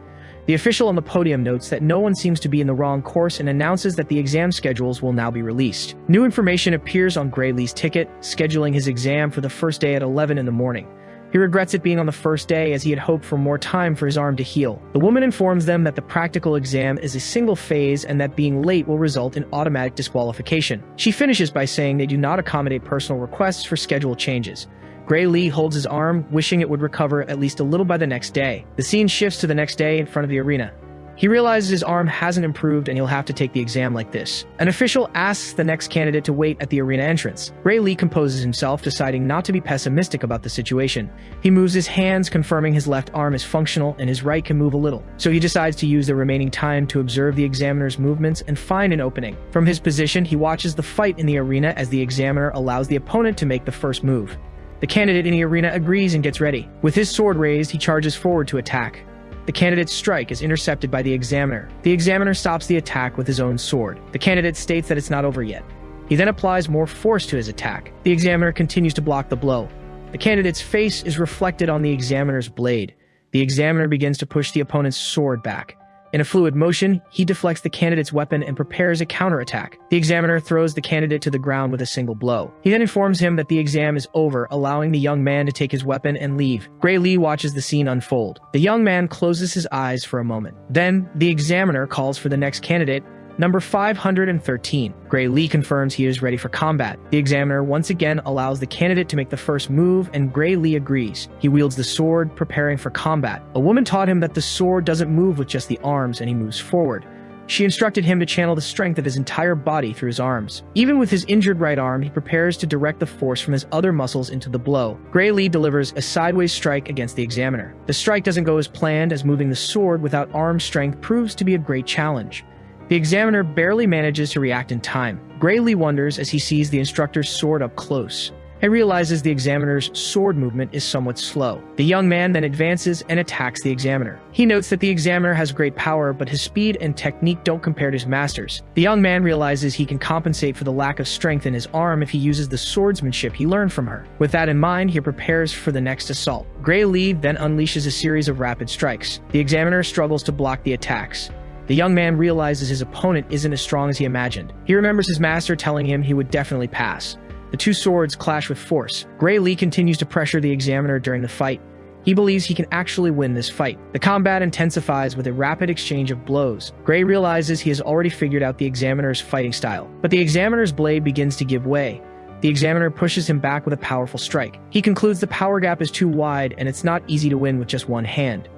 The official on the podium notes that no one seems to be in the wrong course and announces that the exam schedules will now be released. New information appears on Gray Lee's ticket, scheduling his exam for the first day at 11 in the morning. He regrets it being on the first day, as he had hoped for more time for his arm to heal. The woman informs them that the practical exam is a single phase and that being late will result in automatic disqualification. She finishes by saying they do not accommodate personal requests for schedule changes. Gray Lee holds his arm, wishing it would recover at least a little by the next day. The scene shifts to the next day in front of the arena. He realizes his arm hasn't improved and he'll have to take the exam like this. An official asks the next candidate to wait at the arena entrance. Gray Lee composes himself, deciding not to be pessimistic about the situation. He moves his hands, confirming his left arm is functional and his right can move a little. So he decides to use the remaining time to observe the examiner's movements and find an opening. From his position, he watches the fight in the arena as the examiner allows the opponent to make the first move. The candidate in the arena agrees and gets ready. With his sword raised, he charges forward to attack. The candidate's strike is intercepted by the examiner. The examiner stops the attack with his own sword. The candidate states that it's not over yet. He then applies more force to his attack. The examiner continues to block the blow. The candidate's face is reflected on the examiner's blade. The examiner begins to push the opponent's sword back. In a fluid motion, he deflects the candidate's weapon and prepares a counterattack. The examiner throws the candidate to the ground with a single blow. He then informs him that the exam is over, allowing the young man to take his weapon and leave. Gray Lee watches the scene unfold. The young man closes his eyes for a moment. Then, the examiner calls for the next candidate, number 513. Gray Lee confirms he is ready for combat. The examiner once again allows the candidate to make the first move, and Gray Lee agrees. He wields the sword, preparing for combat. A woman taught him that the sword doesn't move with just the arms, and he moves forward. She instructed him to channel the strength of his entire body through his arms. Even with his injured right arm, he prepares to direct the force from his other muscles into the blow. Gray Lee delivers a sideways strike against the examiner. The strike doesn't go as planned, as moving the sword without arm strength proves to be a great challenge. The examiner barely manages to react in time. Gray Lee wonders as he sees the instructor's sword up close. He realizes the examiner's sword movement is somewhat slow. The young man then advances and attacks the examiner. He notes that the examiner has great power, but his speed and technique don't compare to his master's. The young man realizes he can compensate for the lack of strength in his arm if he uses the swordsmanship he learned from her. With that in mind, he prepares for the next assault. Gray Lee then unleashes a series of rapid strikes. The examiner struggles to block the attacks. The young man realizes his opponent isn't as strong as he imagined. He remembers his master telling him he would definitely pass. The two swords clash with force. Gray Lee continues to pressure the examiner during the fight. He believes he can actually win this fight. The combat intensifies with a rapid exchange of blows. Gray realizes he has already figured out the examiner's fighting style, but the examiner's blade begins to give way. The examiner pushes him back with a powerful strike. He concludes the power gap is too wide and it's not easy to win with just one hand.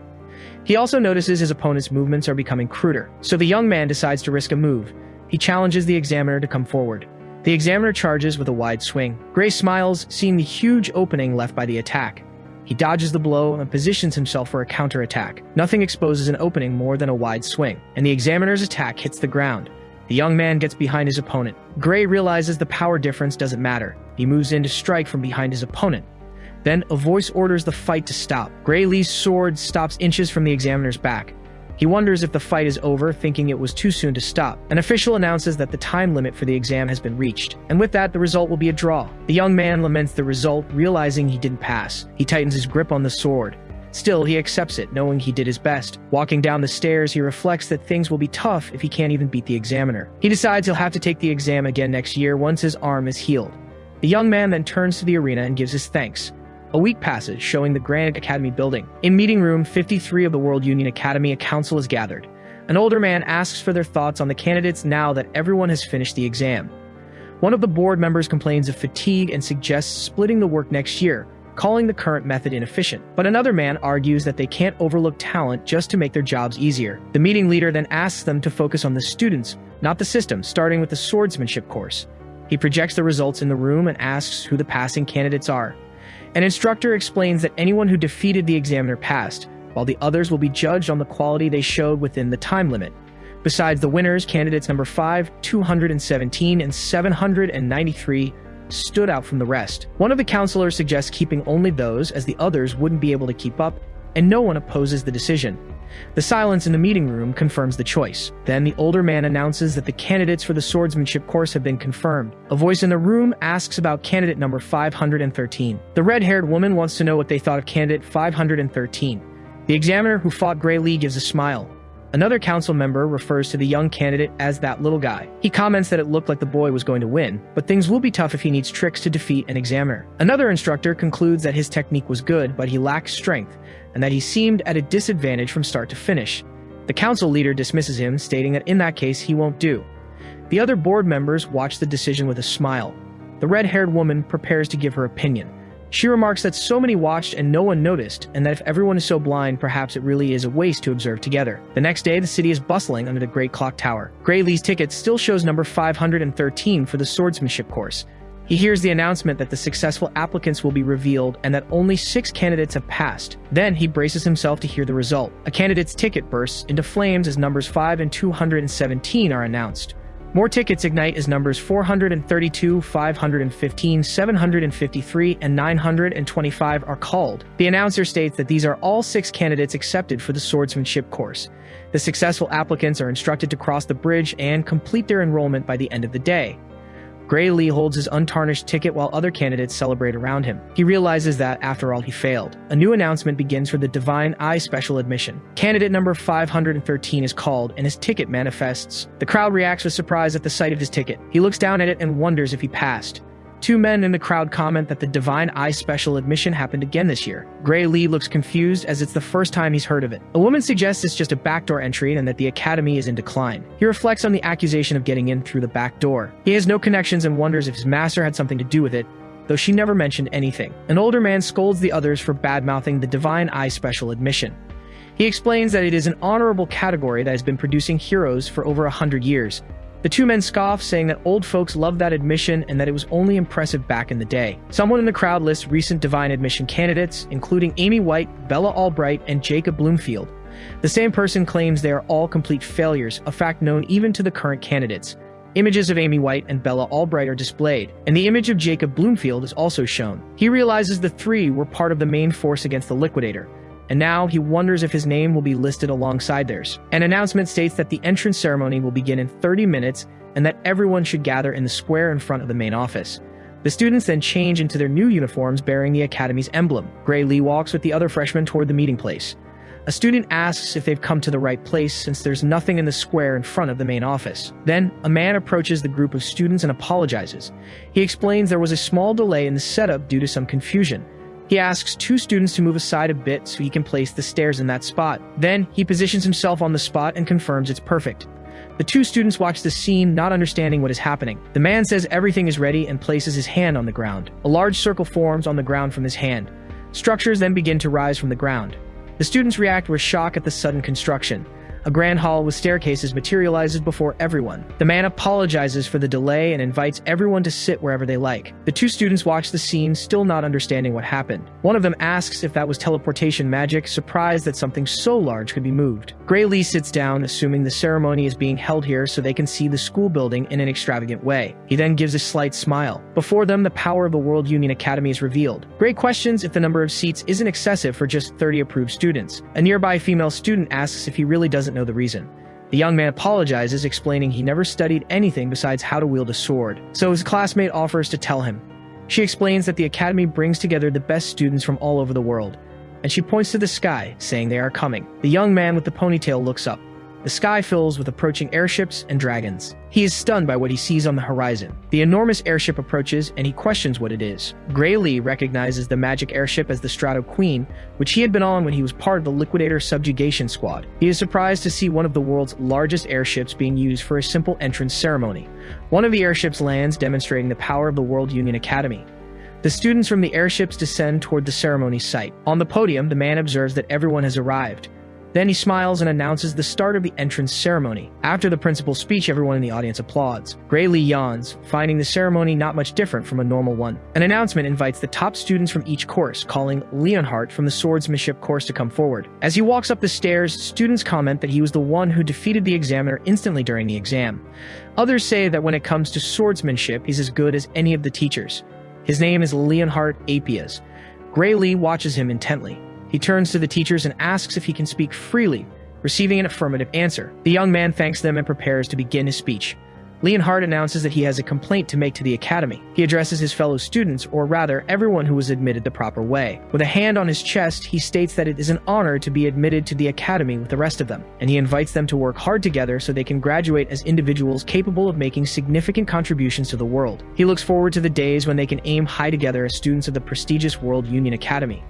He also notices his opponent's movements are becoming cruder, so the young man decides to risk a move. He challenges the examiner to come forward. The examiner charges with a wide swing. Gray smiles, seeing the huge opening left by the attack. He dodges the blow and positions himself for a counterattack. Nothing exposes an opening more than a wide swing, and the examiner's attack hits the ground. The young man gets behind his opponent. Gray realizes the power difference doesn't matter. He moves in to strike from behind his opponent. Then, a voice orders the fight to stop. Gray Lee's sword stops inches from the examiner's back. He wonders if the fight is over, thinking it was too soon to stop. An official announces that the time limit for the exam has been reached, and with that, the result will be a draw. The young man laments the result, realizing he didn't pass. He tightens his grip on the sword. Still, he accepts it, knowing he did his best. Walking down the stairs, he reflects that things will be tough if he can't even beat the examiner. He decides he'll have to take the exam again next year once his arm is healed. The young man then turns to the arena and gives his thanks. A week passes, showing the Grand Academy building. In meeting room 53 of the World Union Academy, a council is gathered. An older man asks for their thoughts on the candidates now that everyone has finished the exam. One of the board members complains of fatigue and suggests splitting the work next year, calling the current method inefficient. But another man argues that they can't overlook talent just to make their jobs easier. The meeting leader then asks them to focus on the students, not the system, starting with the swordsmanship course. He projects the results in the room and asks who the passing candidates are. An instructor explains that anyone who defeated the examiner passed, while the others will be judged on the quality they showed within the time limit. Besides the winners, candidates number 5, 217, and 793 stood out from the rest. One of the counselors suggests keeping only those, as the others wouldn't be able to keep up, and no one opposes the decision. The silence in the meeting room confirms the choice. Then the older man announces that the candidates for the swordsmanship course have been confirmed. A voice in the room asks about candidate number 513. The red-haired woman wants to know what they thought of candidate 513. The examiner who fought Gray Lee gives a smile. Another council member refers to the young candidate as that little guy. He comments that it looked like the boy was going to win, but things will be tough if he needs tricks to defeat an examiner. Another instructor concludes that his technique was good, but he lacked strength, and that he seemed at a disadvantage from start to finish. The council leader dismisses him, stating that in that case he won't do. The other board members watch the decision with a smile. The red-haired woman prepares to give her opinion. She remarks that so many watched and no one noticed, and that if everyone is so blind, perhaps it really is a waste to observe together. The next day, the city is bustling under the Great Clock Tower. Gray Lee's ticket still shows number 513 for the swordsmanship course. He hears the announcement that the successful applicants will be revealed and that only 6 candidates have passed. Then he braces himself to hear the result. A candidate's ticket bursts into flames as numbers 5 and 217 are announced. More tickets ignite as numbers 432, 515, 753, and 925 are called. The announcer states that these are all 6 candidates accepted for the swordsmanship course. The successful applicants are instructed to cross the bridge and complete their enrollment by the end of the day. Gray Lee holds his untarnished ticket while other candidates celebrate around him. He realizes that, after all, he failed. A new announcement begins for the Divine Eye Special Admission. Candidate number 513 is called, and his ticket manifests. The crowd reacts with surprise at the sight of his ticket. He looks down at it and wonders if he passed. 2 men in the crowd comment that the Divine Eye Special Admission happened again this year. Gray Lee looks confused as it's the first time he's heard of it. A woman suggests it's just a backdoor entry and that the academy is in decline. He reflects on the accusation of getting in through the back door. He has no connections and wonders if his master had something to do with it, though she never mentioned anything. An older man scolds the others for bad-mouthing the Divine Eye Special Admission. He explains that it is an honorable category that has been producing heroes for over 100 years. The 2 men scoff, saying that old folks love that admission and that it was only impressive back in the day. Someone in the crowd lists recent Divine Admission candidates, including Amy White, Bella Albright, and Jacob Bloomfield. The same person claims they are all complete failures, a fact known even to the current candidates. Images of Amy White and Bella Albright are displayed, and the image of Jacob Bloomfield is also shown. He realizes the 3 were part of the main force against the Liquidator, and now he wonders if his name will be listed alongside theirs. An announcement states that the entrance ceremony will begin in 30 minutes and that everyone should gather in the square in front of the main office. The students then change into their new uniforms bearing the academy's emblem. Gray Lee walks with the other freshmen toward the meeting place. A student asks if they've come to the right place since there's nothing in the square in front of the main office. Then, a man approaches the group of students and apologizes. He explains there was a small delay in the setup due to some confusion. He asks 2 students to move aside a bit so he can place the stairs in that spot. Then, he positions himself on the spot and confirms it's perfect. The 2 students watch the scene, not understanding what is happening. The man says everything is ready and places his hand on the ground. A large circle forms on the ground from his hand. Structures then begin to rise from the ground. The students react with shock at the sudden construction. A grand hall with staircases materializes before everyone. The man apologizes for the delay and invites everyone to sit wherever they like. The 2 students watch the scene, still not understanding what happened. One of them asks if that was teleportation magic, surprised that something so large could be moved. Gray Lee sits down, assuming the ceremony is being held here so they can see the school building in an extravagant way. He then gives a slight smile. Before them, the power of the World Union Academy is revealed. Gray questions if the number of seats isn't excessive for just 30 approved students. A nearby female student asks if he really doesn't know the reason. The young man apologizes, explaining he never studied anything besides how to wield a sword, so his classmate offers to tell him. She explains that the academy brings together the best students from all over the world, and she points to the sky, saying they are coming. The young man with the ponytail looks up. The sky fills with approaching airships and dragons. He is stunned by what he sees on the horizon. The enormous airship approaches, and he questions what it is. Gray Lee recognizes the magic airship as the Strato Queen, which he had been on when he was part of the Liquidator Subjugation Squad. He is surprised to see one of the world's largest airships being used for a simple entrance ceremony. One of the airships lands, demonstrating the power of the World Union Academy. The students from the airships descend toward the ceremony site. On the podium, the man observes that everyone has arrived. Then he smiles and announces the start of the entrance ceremony. After the principal's speech, everyone in the audience applauds. Gray Lee yawns, finding the ceremony not much different from a normal one. An announcement invites the top students from each course, calling Leonhardt from the swordsmanship course to come forward. As he walks up the stairs, students comment that he was the one who defeated the examiner instantly during the exam. Others say that when it comes to swordsmanship, he's as good as any of the teachers. His name is Leonhardt Apias. Gray Lee watches him intently. He turns to the teachers and asks if he can speak freely, receiving an affirmative answer. The young man thanks them and prepares to begin his speech. Leonhardt announces that he has a complaint to make to the academy. He addresses his fellow students, or rather, everyone who was admitted the proper way. With a hand on his chest, he states that it is an honor to be admitted to the academy with the rest of them, and he invites them to work hard together so they can graduate as individuals capable of making significant contributions to the world. He looks forward to the days when they can aim high together as students of the prestigious World Union Academy.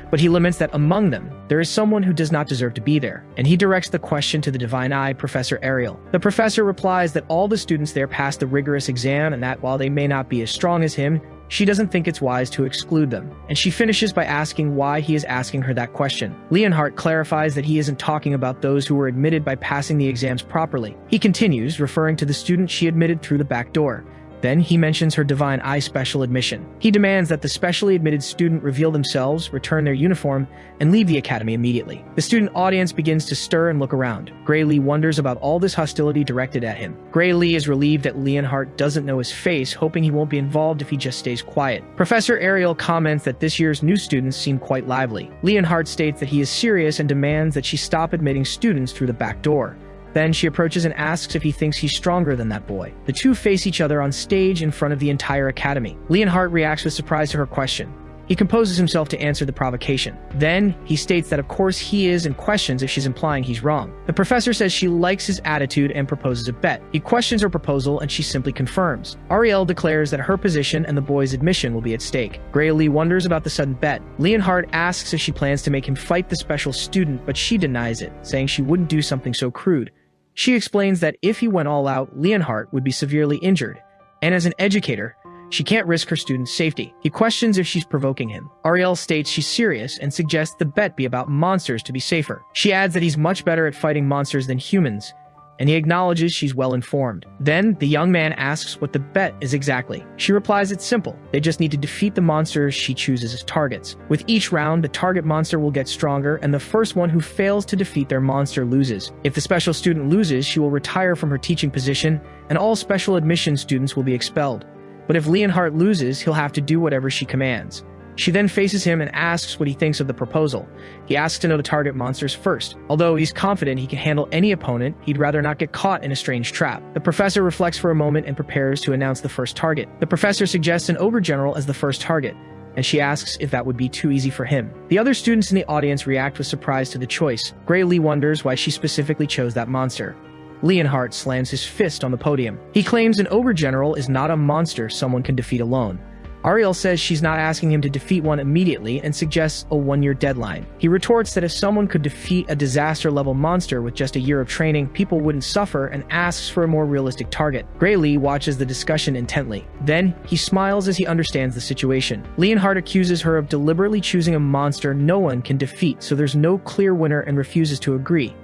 But he laments that among them, there is someone who does not deserve to be there, and he directs the question to the Divine Eye, Professor Ariel. The professor replies that all the students there passed the rigorous exam and that while they may not be as strong as him, she doesn't think it's wise to exclude them. And she finishes by asking why he is asking her that question. Leonhardt clarifies that he isn't talking about those who were admitted by passing the exams properly. He continues, referring to the student she admitted through the back door. Then he mentions her Divine Eye special admission. He demands that the specially admitted student reveal themselves, return their uniform, and leave the academy immediately. The student audience begins to stir and look around. Gray Lee wonders about all this hostility directed at him. Gray Lee is relieved that Leonhardt doesn't know his face, hoping he won't be involved if he just stays quiet. Professor Ariel comments that this year's new students seem quite lively. Leonhardt states that he is serious and demands that she stop admitting students through the back door. Then she approaches and asks if he thinks he's stronger than that boy. The two face each other on stage in front of the entire academy. Leonhardt reacts with surprise to her question. He composes himself to answer the provocation. Then he states that of course he is and questions if she's implying he's wrong. The professor says she likes his attitude and proposes a bet. He questions her proposal and she simply confirms. Ariel declares that her position and the boy's admission will be at stake. Gray Lee wonders about the sudden bet. Leonhardt asks if she plans to make him fight the special student, but she denies it, saying she wouldn't do something so crude. She explains that if he went all out, Leonhardt would be severely injured, and as an educator, she can't risk her student's safety. He questions if she's provoking him. Ariel states she's serious and suggests the bet be about monsters to be safer. She adds that he's much better at fighting monsters than humans, and he acknowledges she's well informed. Then, the young man asks what the bet is exactly. She replies it's simple. They just need to defeat the monsters she chooses as targets. With each round, the target monster will get stronger, and the first one who fails to defeat their monster loses. If the special student loses, she will retire from her teaching position, and all special admission students will be expelled. But if Leonhardt loses, he'll have to do whatever she commands. She then faces him and asks what he thinks of the proposal. He asks to know the target monsters first. Although he's confident he can handle any opponent, he'd rather not get caught in a strange trap. The professor reflects for a moment and prepares to announce the first target. The professor suggests an overgeneral as the first target, and she asks if that would be too easy for him. The other students in the audience react with surprise to the choice. Gray Lee wonders why she specifically chose that monster. Leonhardt slams his fist on the podium. He claims an overgeneral is not a monster someone can defeat alone. Ariel says she's not asking him to defeat one immediately and suggests a one-year deadline. He retorts that if someone could defeat a disaster-level monster with just a year of training, people wouldn't suffer, and asks for a more realistic target. Gray Lee watches the discussion intently. Then, he smiles as he understands the situation. Leonhardt accuses her of deliberately choosing a monster no one can defeat, so there's no clear winner, and refuses to agree.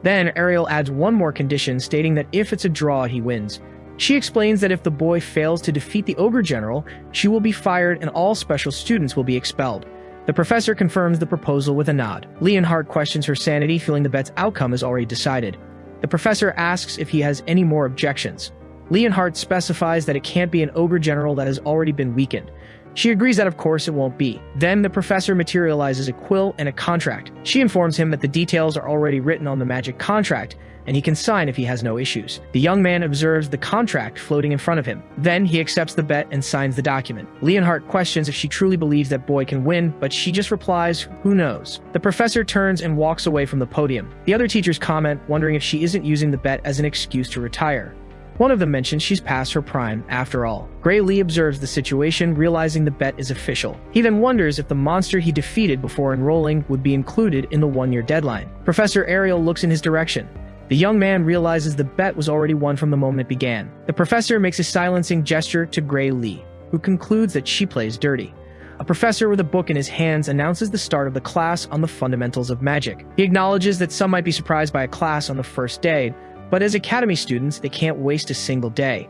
Then, Ariel adds one more condition, stating that if it's a draw, he wins. She explains that if the boy fails to defeat the Ogre General, she will be fired and all special students will be expelled. The professor confirms the proposal with a nod. Leonhardt questions her sanity, feeling the bet's outcome is already decided. The professor asks if he has any more objections. Leonhardt specifies that it can't be an Ogre General that has already been weakened. She agrees that of course it won't be. Then the professor materializes a quill and a contract. She informs him that the details are already written on the magic contract, and he can sign if he has no issues. The young man observes the contract floating in front of him. Then he accepts the bet and signs the document. Leonhardt questions if she truly believes that boy can win, but she just replies, "Who knows?" The professor turns and walks away from the podium. The other teachers comment, wondering if she isn't using the bet as an excuse to retire. One of them mentions she's past her prime, after all. Gray Lee observes the situation, realizing the bet is official. He then wonders if the monster he defeated before enrolling would be included in the one-year deadline. Professor Ariel looks in his direction. The young man realizes the bet was already won from the moment it began. The professor makes a silencing gesture to Gray Lee, who concludes that she plays dirty. A professor with a book in his hands announces the start of the class on the fundamentals of magic. He acknowledges that some might be surprised by a class on the first day, but as Academy students, they can't waste a single day.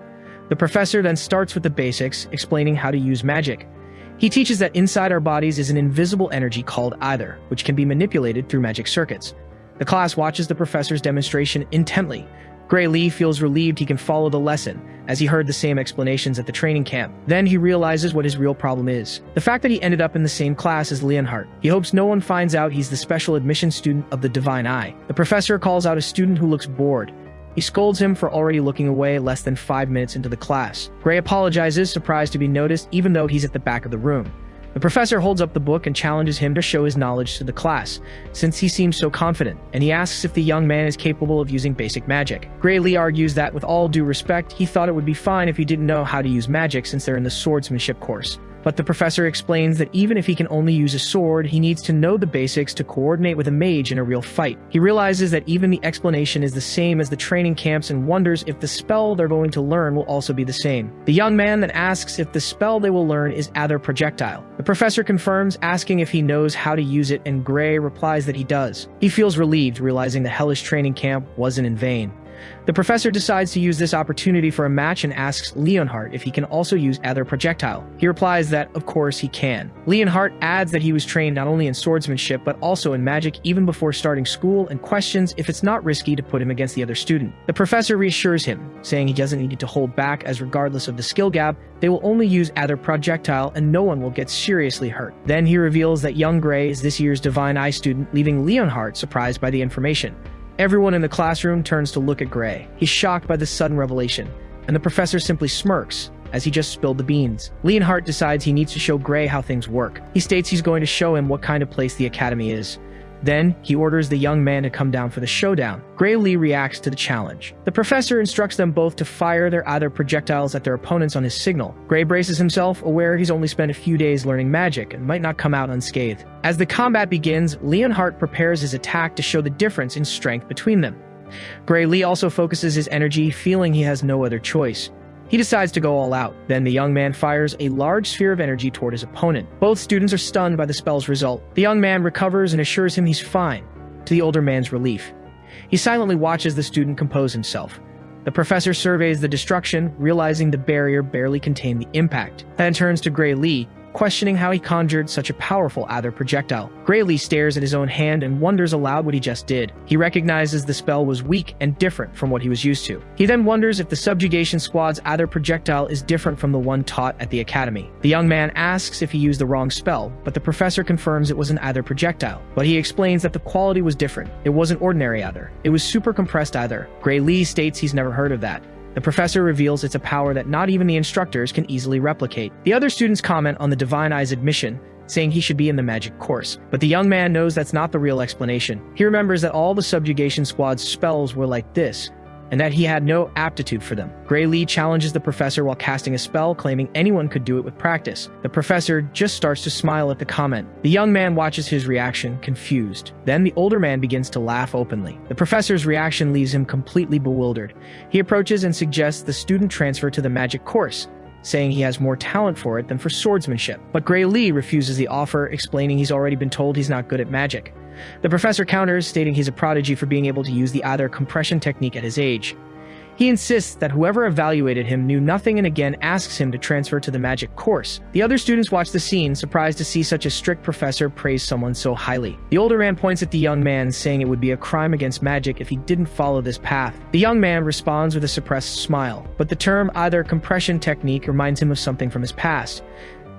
The professor then starts with the basics, explaining how to use magic. He teaches that inside our bodies is an invisible energy called Either, which can be manipulated through magic circuits. The class watches the professor's demonstration intently. Gray Lee feels relieved he can follow the lesson, as he heard the same explanations at the training camp. Then he realizes what his real problem is. The fact that he ended up in the same class as Leonhardt. He hopes no one finds out he's the special admission student of the Divine Eye. The professor calls out a student who looks bored. He scolds him for already looking away less than 5 minutes into the class. Gray apologizes, surprised to be noticed even though he's at the back of the room. The professor holds up the book and challenges him to show his knowledge to the class, since he seems so confident, and he asks if the young man is capable of using basic magic. Gray Lee argues that, with all due respect, he thought it would be fine if he didn't know how to use magic since they're in the swordsmanship course. But the professor explains that even if he can only use a sword, he needs to know the basics to coordinate with a mage in a real fight. He realizes that even the explanation is the same as the training camps and wonders if the spell they're going to learn will also be the same. The young man then asks if the spell they will learn is Either projectile. The professor confirms, asking if he knows how to use it, and Gray replies that he does. He feels relieved, realizing the hellish training camp wasn't in vain. The professor decides to use this opportunity for a match and asks Leonhardt if he can also use Either projectile. He replies that, of course, he can. Leonhardt adds that he was trained not only in swordsmanship but also in magic even before starting school, and questions if it's not risky to put him against the other student. The professor reassures him, saying he doesn't need to hold back, as regardless of the skill gap, they will only use Either projectile and no one will get seriously hurt. Then he reveals that young Gray is this year's Divine Eye student, leaving Leonhardt surprised by the information. Everyone in the classroom turns to look at Gray. He's shocked by this sudden revelation, and the professor simply smirks, as he just spilled the beans. Leonhardt decides he needs to show Gray how things work. He states he's going to show him what kind of place the academy is. Then, he orders the young man to come down for the showdown. Gray Lee reacts to the challenge. The professor instructs them both to fire their Either projectiles at their opponents on his signal. Gray braces himself, aware he's only spent a few days learning magic and might not come out unscathed. As the combat begins, Leonhardt prepares his attack to show the difference in strength between them. Gray Lee also focuses his energy, feeling he has no other choice. He decides to go all out. Then the young man fires a large sphere of energy toward his opponent. Both students are stunned by the spell's result. The young man recovers and assures him he's fine, to the older man's relief. He silently watches the student compose himself. The professor surveys the destruction, realizing the barrier barely contained the impact. Then turns to Gray Lee, questioning how he conjured such a powerful Either projectile. Gray Lee stares at his own hand and wonders aloud what he just did. He recognizes the spell was weak and different from what he was used to. He then wonders if the subjugation squad's Either projectile is different from the one taught at the academy. The young man asks if he used the wrong spell, but the professor confirms it was an Either projectile. But he explains that the quality was different. It wasn't ordinary Either. It was super compressed Either. Gray Lee states he's never heard of that. The professor reveals it's a power that not even the instructors can easily replicate. The other students comment on the Divine Eye's admission, saying he should be in the magic course. But the young man knows that's not the real explanation. He remembers that all the subjugation squad's spells were like this, and that he had no aptitude for them. Gray Lee challenges the professor while casting a spell, claiming anyone could do it with practice. The professor just starts to smile at the comment. The young man watches his reaction, confused. Then the older man begins to laugh openly. The professor's reaction leaves him completely bewildered. He approaches and suggests the student transfer to the magic course, saying he has more talent for it than for swordsmanship. But Gray Lee refuses the offer, explaining he's already been told he's not good at magic. The professor counters, stating he's a prodigy for being able to use the Either compression technique at his age. He insists that whoever evaluated him knew nothing and again asks him to transfer to the magic course. The other students watch the scene, surprised to see such a strict professor praise someone so highly. The older man points at the young man, saying it would be a crime against magic if he didn't follow this path. The young man responds with a suppressed smile, but the term Either compression technique reminds him of something from his past.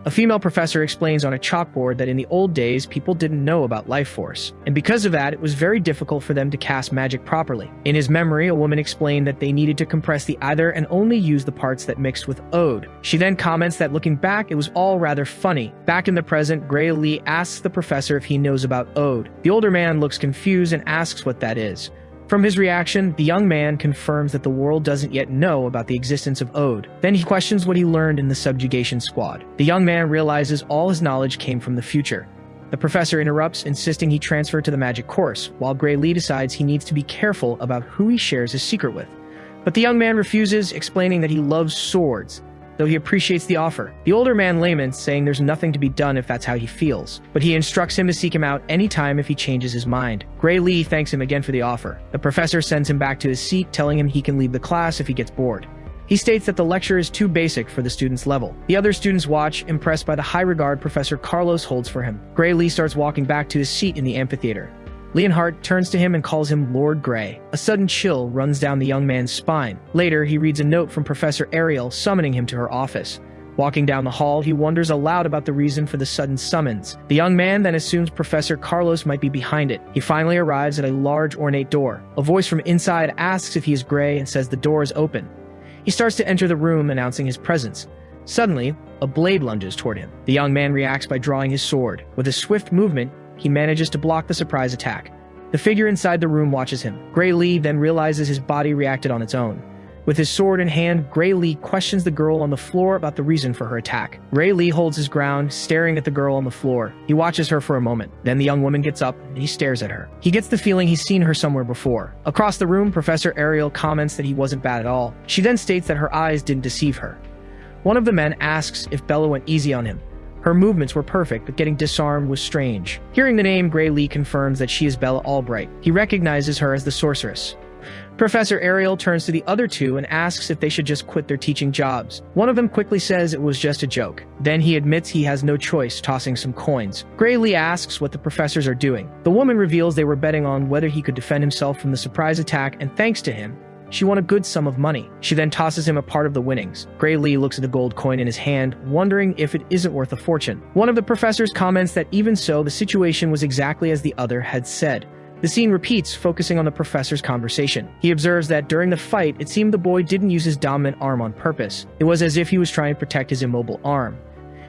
A female professor explains on a chalkboard that in the old days, people didn't know about life force, and because of that, it was very difficult for them to cast magic properly. In his memory, a woman explained that they needed to compress the Either and only use the parts that mixed with ode. She then comments that looking back, it was all rather funny. Back in the present, Gray Lee asks the professor if he knows about ode. The older man looks confused and asks what that is. From his reaction, the young man confirms that the world doesn't yet know about the existence of Ode. Then he questions what he learned in the subjugation squad. The young man realizes all his knowledge came from the future. The professor interrupts, insisting he transfer to the magic course, while Gray Lee decides he needs to be careful about who he shares his secret with. But the young man refuses, explaining that he loves swords. though he appreciates the offer. The older man laments, saying there's nothing to be done if that's how he feels, but he instructs him to seek him out anytime if he changes his mind. Gray Lee thanks him again for the offer. The professor sends him back to his seat, telling him he can leave the class if he gets bored. He states that the lecture is too basic for the student's level. The other students watch, impressed by the high regard Professor Carlos holds for him. Gray Lee starts walking back to his seat in the amphitheater. Leonhardt turns to him and calls him Lord Gray. A sudden chill runs down the young man's spine. Later, he reads a note from Professor Ariel summoning him to her office. Walking down the hall, he wonders aloud about the reason for the sudden summons. The young man then assumes Professor Carlos might be behind it. He finally arrives at a large ornate door. A voice from inside asks if he is Gray and says the door is open. He starts to enter the room, announcing his presence. Suddenly, a blade lunges toward him. The young man reacts by drawing his sword. With a swift movement, he manages to block the surprise attack. The figure inside the room watches him. Gray Lee then realizes his body reacted on its own. With his sword in hand, Gray Lee questions the girl on the floor about the reason for her attack. Gray Lee holds his ground, staring at the girl on the floor. He watches her for a moment. Then the young woman gets up, and he stares at her. He gets the feeling he's seen her somewhere before. Across the room, Professor Ariel comments that he wasn't bad at all. She then states that her eyes didn't deceive her. One of the men asks if Bella went easy on him. Her movements were perfect, but getting disarmed was strange. Hearing the name, Gray Lee confirms that she is Bella Albright. He recognizes her as the sorceress. Professor Ariel turns to the other two and asks if they should just quit their teaching jobs. One of them quickly says it was just a joke. Then he admits he has no choice, tossing some coins. Gray Lee asks what the professors are doing. The woman reveals they were betting on whether he could defend himself from the surprise attack, and thanks to him, she won a good sum of money. She then tosses him a part of the winnings. Gray Lee looks at the gold coin in his hand, wondering if it isn't worth a fortune. One of the professors comments that even so, the situation was exactly as the other had said. The scene repeats, focusing on the professor's conversation. He observes that during the fight, it seemed the boy didn't use his dominant arm on purpose. It was as if he was trying to protect his immobile arm.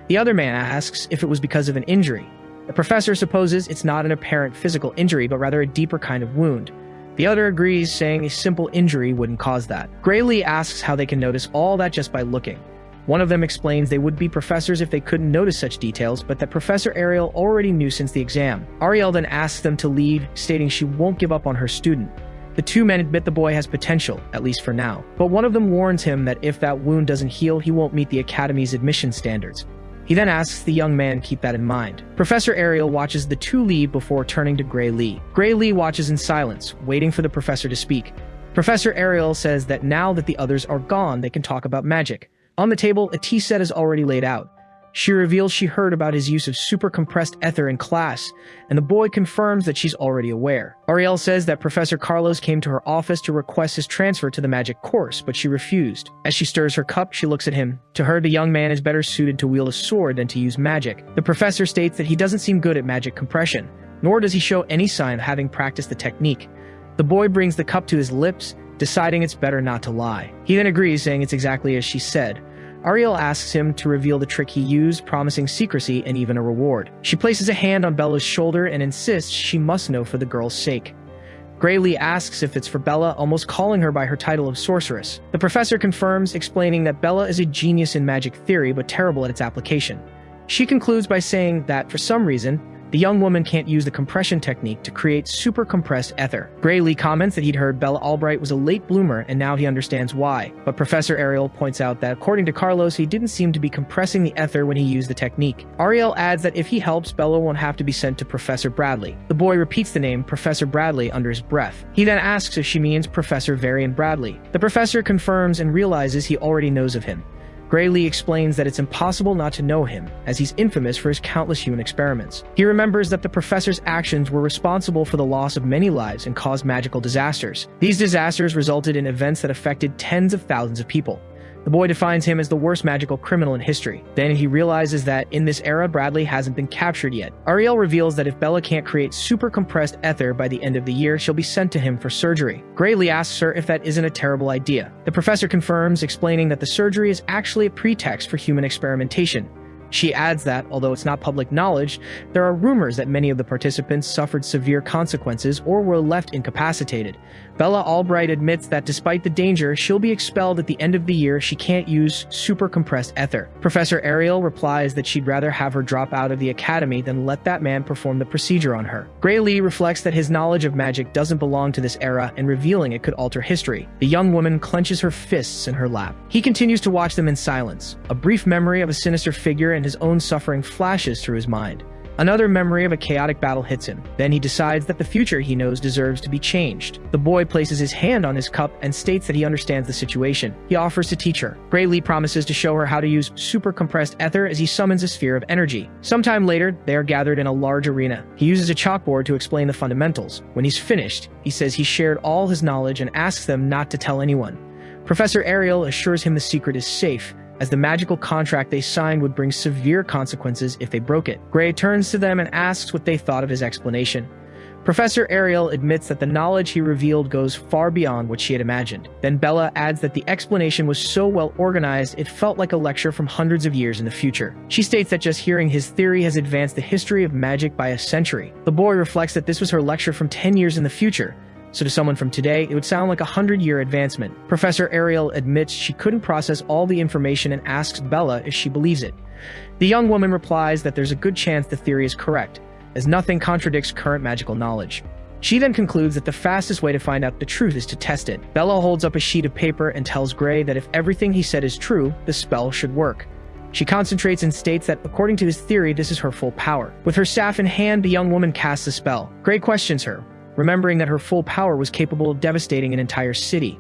The other man asks if it was because of an injury. The professor supposes it's not an apparent physical injury, but rather a deeper kind of wound. The other agrees, saying a simple injury wouldn't cause that. Gray Lee asks how they can notice all that just by looking. One of them explains they would be professors if they couldn't notice such details, but that Professor Ariel already knew since the exam. Ariel then asks them to leave, stating she won't give up on her student. The two men admit the boy has potential, at least for now, but one of them warns him that if that wound doesn't heal, he won't meet the Academy's admission standards. He then asks the young man to keep that in mind. Professor Ariel watches the two leave before turning to Gray Lee. Gray Lee watches in silence, waiting for the professor to speak. Professor Ariel says that now that the others are gone, they can talk about magic. On the table, a tea set is already laid out. She reveals she heard about his use of super compressed ether in class, and the boy confirms that she's already aware. Ariel says that Professor Carlos came to her office to request his transfer to the magic course, but she refused. As she stirs her cup, she looks at him. To her, the young man is better suited to wield a sword than to use magic. The professor states that he doesn't seem good at magic compression, nor does he show any sign of having practiced the technique. The boy brings the cup to his lips, deciding it's better not to lie. He then agrees, saying it's exactly as she said. Ariel asks him to reveal the trick he used, promising secrecy and even a reward. She places a hand on Bella's shoulder and insists she must know for the girl's sake. Gray Lee asks if it's for Bella, almost calling her by her title of sorceress. The professor confirms, explaining that Bella is a genius in magic theory but terrible at its application. She concludes by saying that, for some reason, the young woman can't use the compression technique to create super compressed ether. Gray Lee comments that he'd heard Bella Albright was a late bloomer and now he understands why. But Professor Ariel points out that according to Carlos, he didn't seem to be compressing the ether when he used the technique. Ariel adds that if he helps, Bella won't have to be sent to Professor Bradley. The boy repeats the name Professor Bradley under his breath. He then asks if she means Professor Varian Bradley. The professor confirms and realizes he already knows of him. Gray Lee explains that it's impossible not to know him, as he's infamous for his countless human experiments. He remembers that the professor's actions were responsible for the loss of many lives and caused magical disasters. These disasters resulted in events that affected tens of thousands of people. The boy defines him as the worst magical criminal in history. Then he realizes that in this era, Bradley hasn't been captured yet. Ariel reveals that if Bella can't create super compressed ether by the end of the year, she'll be sent to him for surgery. Gray Lee asks her if that isn't a terrible idea. The professor confirms, explaining that the surgery is actually a pretext for human experimentation. She adds that, although it's not public knowledge, there are rumors that many of the participants suffered severe consequences or were left incapacitated. Bella Albright admits that despite the danger, she'll be expelled at the end of the year. She can't use super compressed ether. Professor Ariel replies that she'd rather have her drop out of the academy than let that man perform the procedure on her. Gray Lee reflects that his knowledge of magic doesn't belong to this era, and revealing it could alter history. The young woman clenches her fists in her lap. He continues to watch them in silence. A brief memory of a sinister figure and his own suffering flashes through his mind. Another memory of a chaotic battle hits him. Then he decides that the future he knows deserves to be changed. The boy places his hand on his cup and states that he understands the situation. He offers to teach her. Gray Lee promises to show her how to use super compressed ether as he summons a sphere of energy. Sometime later, they are gathered in a large arena. He uses a chalkboard to explain the fundamentals. When he's finished, he says he shared all his knowledge and asks them not to tell anyone. Professor Ariel assures him the secret is safe, as the magical contract they signed would bring severe consequences if they broke it. Gray turns to them and asks what they thought of his explanation. Professor Ariel admits that the knowledge he revealed goes far beyond what she had imagined. Then Bella adds that the explanation was so well organized it felt like a lecture from hundreds of years in the future. She states that just hearing his theory has advanced the history of magic by a century. The boy reflects that this was her lecture from 10 years in the future, so to someone from today, it would sound like a 100-year advancement. Professor Ariel admits she couldn't process all the information and asks Bella if she believes it. The young woman replies that there's a good chance the theory is correct, as nothing contradicts current magical knowledge. She then concludes that the fastest way to find out the truth is to test it. Bella holds up a sheet of paper and tells Gray that if everything he said is true, the spell should work. She concentrates and states that, according to his theory, this is her full power. With her staff in hand, the young woman casts a spell. Gray questions her, remembering that her full power was capable of devastating an entire city.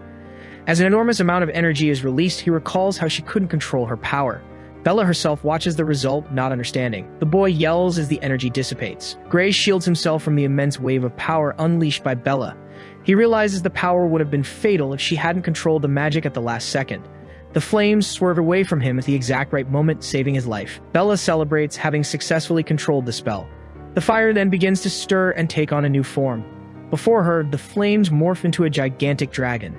As an enormous amount of energy is released, he recalls how she couldn't control her power. Bella herself watches the result, not understanding. The boy yells as the energy dissipates. Gray shields himself from the immense wave of power unleashed by Bella. He realizes the power would have been fatal if she hadn't controlled the magic at the last second. The flames swerve away from him at the exact right moment, saving his life. Bella celebrates having successfully controlled the spell. The fire then begins to stir and take on a new form. Before her, the flames morph into a gigantic dragon.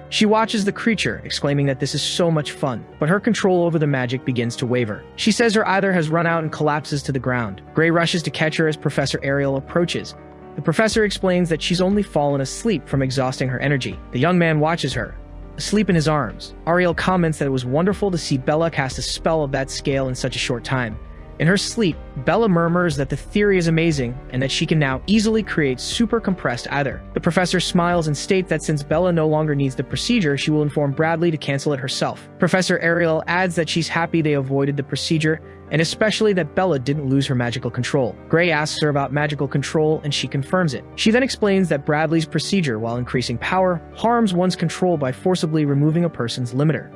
She watches the creature, exclaiming that this is so much fun, but her control over the magic begins to waver. She says her either has run out and collapses to the ground. Gray rushes to catch her as Professor Ariel approaches. The professor explains that she's only fallen asleep from exhausting her energy. The young man watches her, asleep in his arms. Ariel comments that it was wonderful to see Bella cast a spell of that scale in such a short time. In her sleep, Bella murmurs that the theory is amazing and that she can now easily create super compressed ether. The professor smiles and states that since Bella no longer needs the procedure, she will inform Bradley to cancel it herself. Professor Ariel adds that she's happy they avoided the procedure, and especially that Bella didn't lose her magical control. Gray asks her about magical control, and she confirms it. She then explains that Bradley's procedure, while increasing power, harms one's control by forcibly removing a person's limiter.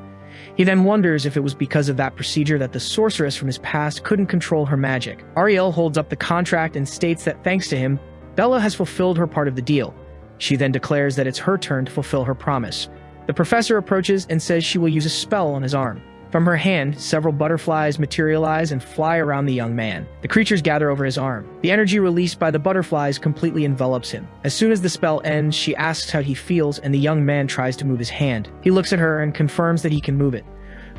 He then wonders if it was because of that procedure that the sorceress from his past couldn't control her magic. Ariel holds up the contract and states that thanks to him, Bella has fulfilled her part of the deal. She then declares that it's her turn to fulfill her promise. The professor approaches and says she will use a spell on his arm. From her hand, several butterflies materialize and fly around the young man. The creatures gather over his arm. The energy released by the butterflies completely envelops him. As soon as the spell ends, she asks how he feels, and the young man tries to move his hand. He looks at her and confirms that he can move it.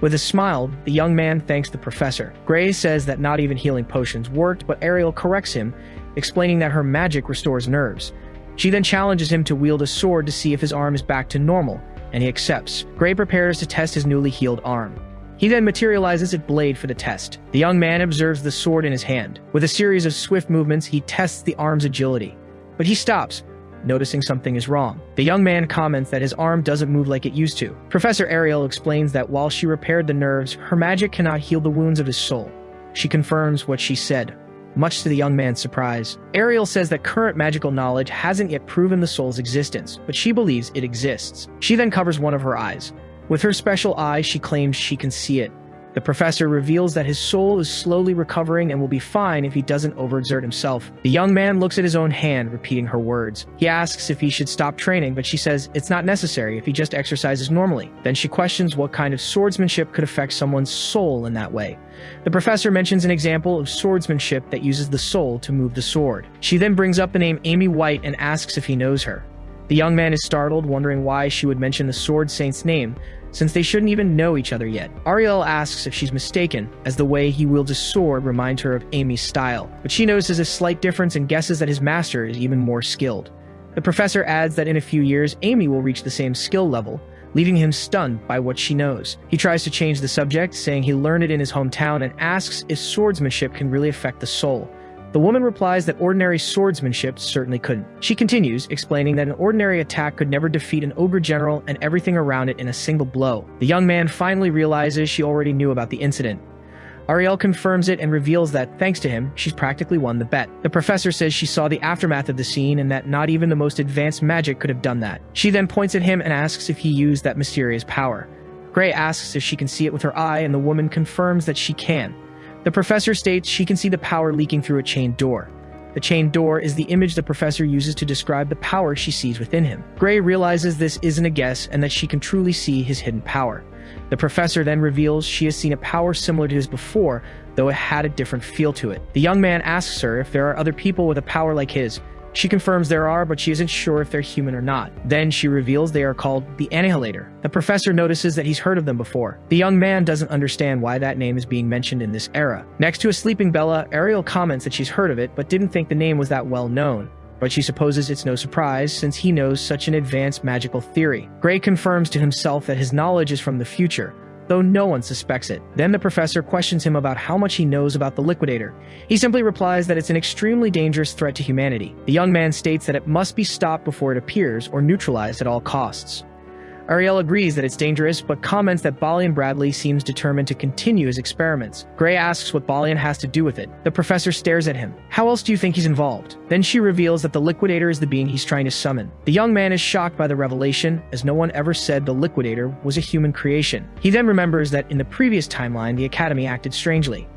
With a smile, the young man thanks the professor. Gray says that not even healing potions worked, but Ariel corrects him, explaining that her magic restores nerves. She then challenges him to wield a sword to see if his arm is back to normal, and he accepts. Gray prepares to test his newly healed arm. He then materializes a blade for the test. The young man observes the sword in his hand. With a series of swift movements, he tests the arm's agility. But he stops, noticing something is wrong. The young man comments that his arm doesn't move like it used to. Professor Ariel explains that while she repaired the nerves, her magic cannot heal the wounds of his soul. She confirms what she said, much to the young man's surprise. Ariel says that current magical knowledge hasn't yet proven the soul's existence, but she believes it exists. She then covers one of her eyes. With her special eye, she claims she can see it. The professor reveals that his soul is slowly recovering and will be fine if he doesn't overexert himself. The young man looks at his own hand, repeating her words. He asks if he should stop training, but she says it's not necessary if he just exercises normally. Then she questions what kind of swordsmanship could affect someone's soul in that way. The professor mentions an example of swordsmanship that uses the soul to move the sword. She then brings up the name Amy White and asks if he knows her. The young man is startled, wondering why she would mention the Sword Saint's name, since they shouldn't even know each other yet. Ariel asks if she's mistaken, as the way he wields his sword reminds her of Amy's style, but she notices a slight difference and guesses that his master is even more skilled. The professor adds that in a few years, Amy will reach the same skill level, leaving him stunned by what she knows. He tries to change the subject, saying he learned it in his hometown, and asks if swordsmanship can really affect the soul. The woman replies that ordinary swordsmanship certainly couldn't. She continues, explaining that an ordinary attack could never defeat an ogre general and everything around it in a single blow. The young man finally realizes she already knew about the incident. Ariel confirms it and reveals that, thanks to him, she's practically won the bet. The professor says she saw the aftermath of the scene and that not even the most advanced magic could have done that. She then points at him and asks if he used that mysterious power. Gray asks if she can see it with her eye, and the woman confirms that she can. The professor states she can see the power leaking through a chained door. The chained door is the image the professor uses to describe the power she sees within him. Gray realizes this isn't a guess and that she can truly see his hidden power. The professor then reveals she has seen a power similar to his before, though it had a different feel to it. The young man asks her if there are other people with a power like his. She confirms there are, but she isn't sure if they're human or not. Then she reveals they are called the Annihilator. The professor notices that he's heard of them before. The young man doesn't understand why that name is being mentioned in this era. Next to a sleeping Bella, Ariel comments that she's heard of it, but didn't think the name was that well known. But she supposes it's no surprise, since he knows such an advanced magical theory. Gray confirms to himself that his knowledge is from the future, though no one suspects it. Then the professor questions him about how much he knows about the Liquidator. He simply replies that it's an extremely dangerous threat to humanity. The young man states that it must be stopped before it appears or neutralized at all costs. Ariel agrees that it's dangerous, but comments that Balian Bradley seems determined to continue his experiments. Gray asks what Balian has to do with it. The professor stares at him. How else do you think he's involved? Then she reveals that the Liquidator is the being he's trying to summon. The young man is shocked by the revelation, as no one ever said the Liquidator was a human creation. He then remembers that in the previous timeline, the Academy acted strangely.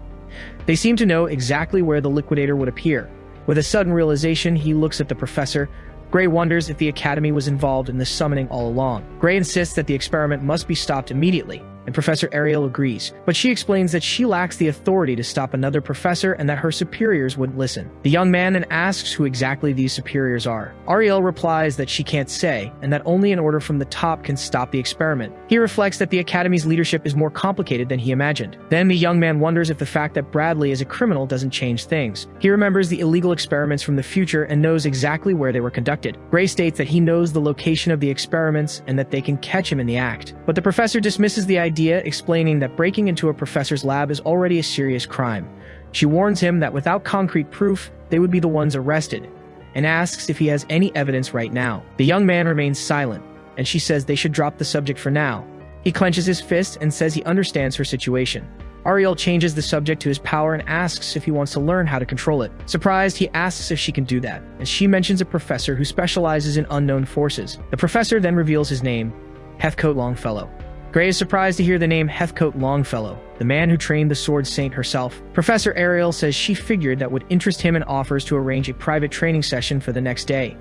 They seem to know exactly where the Liquidator would appear. With a sudden realization, he looks at the professor. Gray wonders if the Academy was involved in this summoning all along. Gray insists that the experiment must be stopped immediately, and Professor Ariel agrees, but she explains that she lacks the authority to stop another professor and that her superiors wouldn't listen. The young man then asks who exactly these superiors are. Ariel replies that she can't say, and that only an order from the top can stop the experiment. He reflects that the Academy's leadership is more complicated than he imagined. Then the young man wonders if the fact that Bradley is a criminal doesn't change things. He remembers the illegal experiments from the future and knows exactly where they were conducted. Gray states that he knows the location of the experiments and that they can catch him in the act. But the professor dismisses the idea, explaining that breaking into a professor's lab is already a serious crime. She warns him that without concrete proof, they would be the ones arrested, and asks if he has any evidence right now. The young man remains silent, and she says they should drop the subject for now. He clenches his fist and says he understands her situation. Ariel changes the subject to his power and asks if he wants to learn how to control it. Surprised, he asks if she can do that, and she mentions a professor who specializes in unknown forces. The professor then reveals his name, Heathcote Longfellow. Gray is surprised to hear the name Heathcote Longfellow, the man who trained the sword saint herself. Professor Ariel says she figured that would interest him and offers to arrange a private training session for the next day.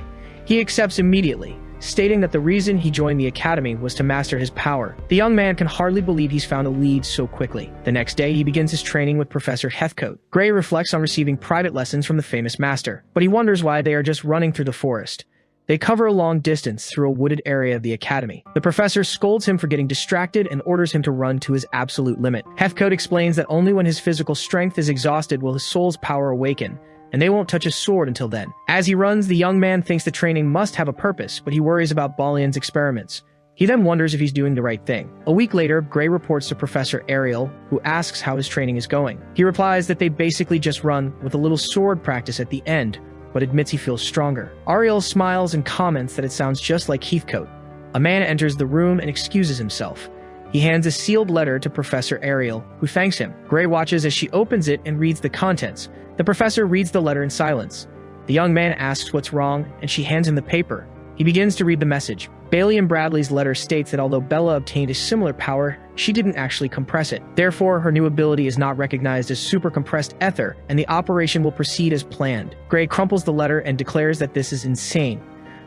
He accepts immediately, stating that the reason he joined the academy was to master his power. The young man can hardly believe he's found a lead so quickly. The next day, he begins his training with Professor Heathcote. Gray reflects on receiving private lessons from the famous master, but he wonders why they are just running through the forest. They cover a long distance through a wooded area of the academy. The professor scolds him for getting distracted and orders him to run to his absolute limit. Heathcote explains that only when his physical strength is exhausted will his soul's power awaken, and they won't touch his sword until then. As he runs, the young man thinks the training must have a purpose, but he worries about Balian's experiments. He then wonders if he's doing the right thing. A week later, Gray reports to Professor Ariel, who asks how his training is going. He replies that they basically just run with a little sword practice at the end, but admits he feels stronger. Ariel smiles and comments that it sounds just like Heathcote. A man enters the room and excuses himself. He hands a sealed letter to Professor Ariel, who thanks him. Gray watches as she opens it and reads the contents. The professor reads the letter in silence. The young man asks what's wrong, and she hands him the paper. He begins to read the message. Bailey and Bradley's letter states that although Bella obtained a similar power, she didn't actually compress it. Therefore, her new ability is not recognized as super compressed ether, and the operation will proceed as planned. Gray crumples the letter and declares that this is insane.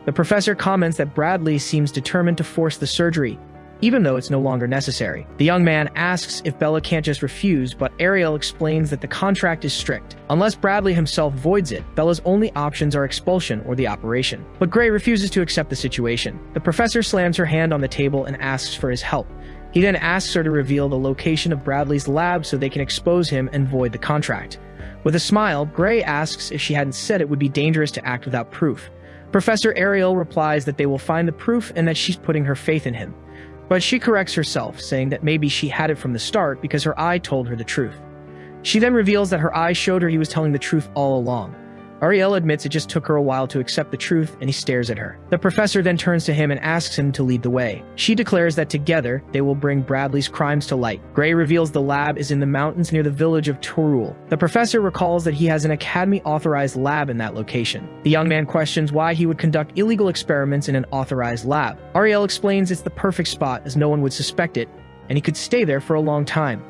The professor comments that Bradley seems determined to force the surgery, even though it's no longer necessary. The young man asks if Bella can't just refuse, but Ariel explains that the contract is strict. Unless Bradley himself voids it, Bella's only options are expulsion or the operation. But Gray refuses to accept the situation. The professor slams her hand on the table and asks for his help. He then asks her to reveal the location of Bradley's lab so they can expose him and void the contract. With a smile, Gray asks if she hadn't said it would be dangerous to act without proof. Professor Ariel replies that they will find the proof and that she's putting her faith in him. But she corrects herself, saying that maybe she had it from the start because her eye told her the truth. She then reveals that her eye showed her he was telling the truth all along. Ariel admits it just took her a while to accept the truth, and he stares at her. The professor then turns to him and asks him to lead the way. She declares that together, they will bring Bradley's crimes to light. Gray reveals the lab is in the mountains near the village of Torul. The professor recalls that he has an academy-authorized lab in that location. The young man questions why he would conduct illegal experiments in an authorized lab. Ariel explains it's the perfect spot as no one would suspect it, and he could stay there for a long time.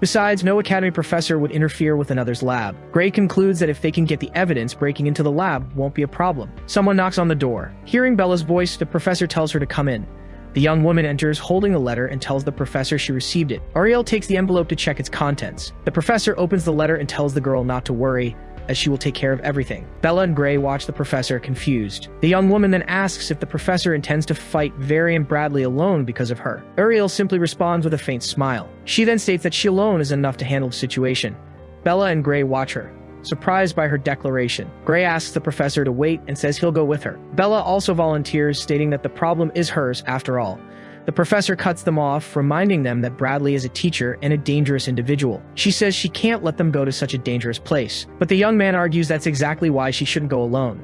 Besides, no academy professor would interfere with another's lab. Gray concludes that if they can get the evidence, breaking into the lab won't be a problem. Someone knocks on the door. Hearing Bella's voice, the professor tells her to come in. The young woman enters, holding the letter, and tells the professor she received it. Ariel takes the envelope to check its contents. The professor opens the letter and tells the girl not to worry, as she will take care of everything. Bella and Gray watch the professor, confused. The young woman then asks if the professor intends to fight Very and Bradley alone because of her. Ariel simply responds with a faint smile. She then states that she alone is enough to handle the situation. Bella and Gray watch her, surprised by her declaration. Gray asks the professor to wait and says he'll go with her. Bella also volunteers, stating that the problem is hers after all. The professor cuts them off, reminding them that Bradley is a teacher and a dangerous individual. She says she can't let them go to such a dangerous place, but the young man argues that's exactly why she shouldn't go alone,